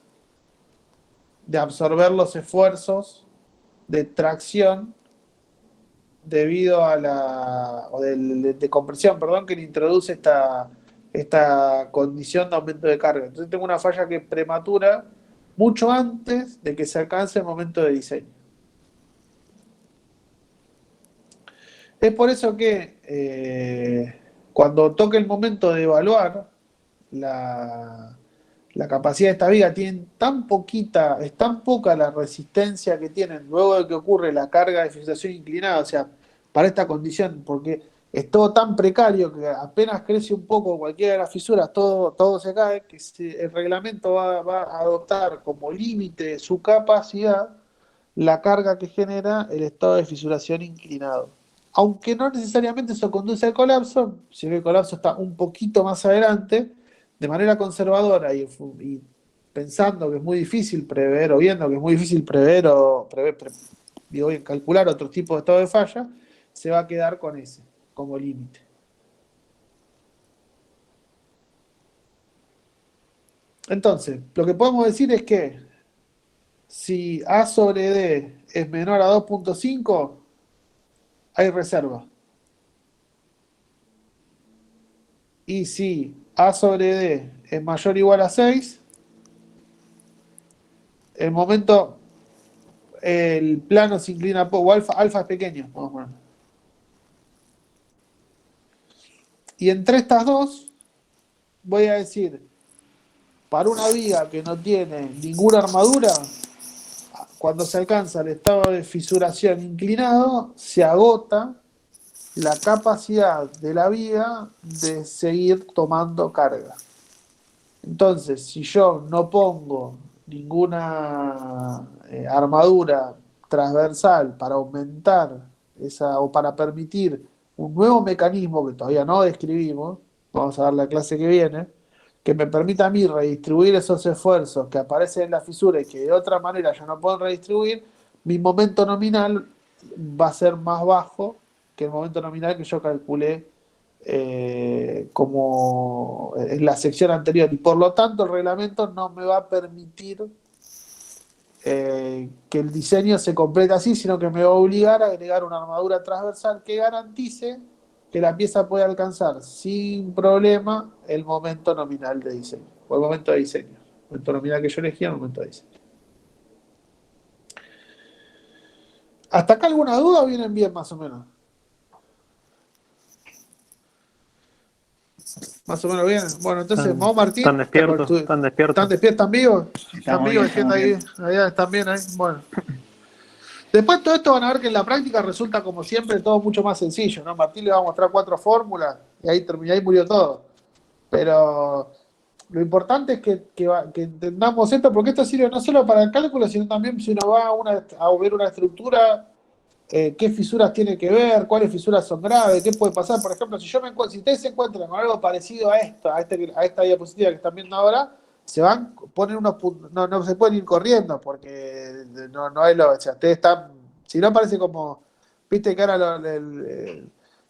de absorber los esfuerzos de tracción debido a de compresión, perdón, que le introduce esta condición de aumento de carga. Entonces tengo una falla que es prematura mucho antes de que se alcance el momento de diseño. Es por eso que cuando toque el momento de evaluar la capacidad de esta viga, es tan poca la resistencia que tienen luego de que ocurre la carga de fisuración inclinada, o sea, para esta condición, porque es todo tan precario que apenas crece un poco cualquiera de las fisuras, todo se cae, que el reglamento va a adoptar como límite su capacidad la carga que genera el estado de fisuración inclinado. Aunque no necesariamente eso conduce al colapso, si el colapso está un poquito más adelante, de manera conservadora y pensando que es muy difícil prever, o viendo que es muy difícil calcular otro tipo de estado de falla, se va a quedar con ese como límite. Entonces, lo que podemos decir es que si A sobre D es menor a 2.5, hay reserva. Y si A sobre D es mayor o igual a 6, el momento, el plano se inclina poco, o alfa es pequeño, vamos a poner. Y entre estas dos, voy a decir, para una viga que no tiene ninguna armadura, cuando se alcanza el estado de fisuración inclinado, se agota la capacidad de la viga de seguir tomando carga. Entonces, si yo no pongo ninguna armadura transversal para aumentar o para permitir un nuevo mecanismo que todavía no describimos, vamos a dar la clase que viene, que me permita a mí redistribuir esos esfuerzos que aparecen en la fisura y que de otra manera ya no puedo redistribuir, mi momento nominal va a ser más bajo que el momento nominal que yo calculé como en la sección anterior, y por lo tanto el reglamento no me va a permitir que el diseño se complete así, sino que me va a obligar a agregar una armadura transversal que garantice que la pieza puede alcanzar sin problema el momento nominal de diseño, o el momento de diseño, el momento nominal que yo elegí, el momento de diseño. ¿Hasta acá alguna duda o vienen bien más o menos? Más o menos bien. Bueno, entonces, vamos Martín. ¿Están despiertos? ¿Están despiertos? ¿Están despiertos? ¿Están vivos? ¿Están vivos? Estamos Ahí, bien. allá están bien ahí. Bueno. Después todo esto van a ver que en la práctica resulta como siempre todo mucho más sencillo, ¿no? Martín le va a mostrar 4 fórmulas y ahí murió todo. Pero lo importante es que entendamos esto, porque esto sirve no solo para el cálculo, sino también si uno va a ver una estructura qué fisuras tiene que ver, cuáles fisuras son graves, qué puede pasar. Por ejemplo, si ustedes se encuentran con algo parecido a esta diapositiva que están viendo ahora, ponen no se pueden ir corriendo, porque no hay o sea, ustedes están, si no parece como, viste que ahora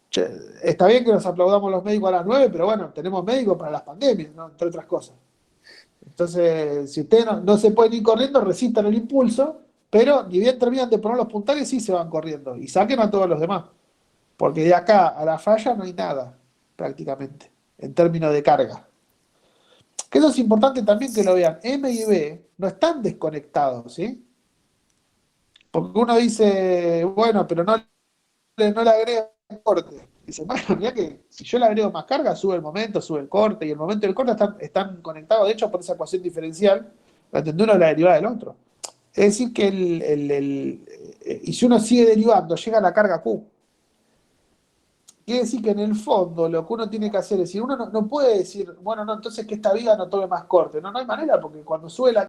che, está bien que nos aplaudamos los médicos a las 9, pero bueno, tenemos médicos para las pandemias, ¿no? Entre otras cosas. Entonces, si ustedes no se pueden ir corriendo, resistan el impulso, pero ni bien terminan de poner los puntales, sí se van corriendo y saquen a todos los demás. Porque de acá a la falla no hay nada, prácticamente, en términos de carga. Que eso es importante también que lo vean. M y B no están desconectados, ¿sí? Porque uno dice, bueno, pero no le agrega corte. Dice, bueno, mira que si yo le agrego más carga, sube el momento, sube el corte, y el momento y el corte están conectados, de hecho, por esa ecuación diferencial, la de uno es la derivada del otro. Es decir, que y si uno sigue derivando, llega a la carga Q. Quiere decir que en el fondo lo que uno tiene que hacer es decir, uno no puede decir, bueno, no, entonces que esta viga no tome más corte. No hay manera, porque cuando sube la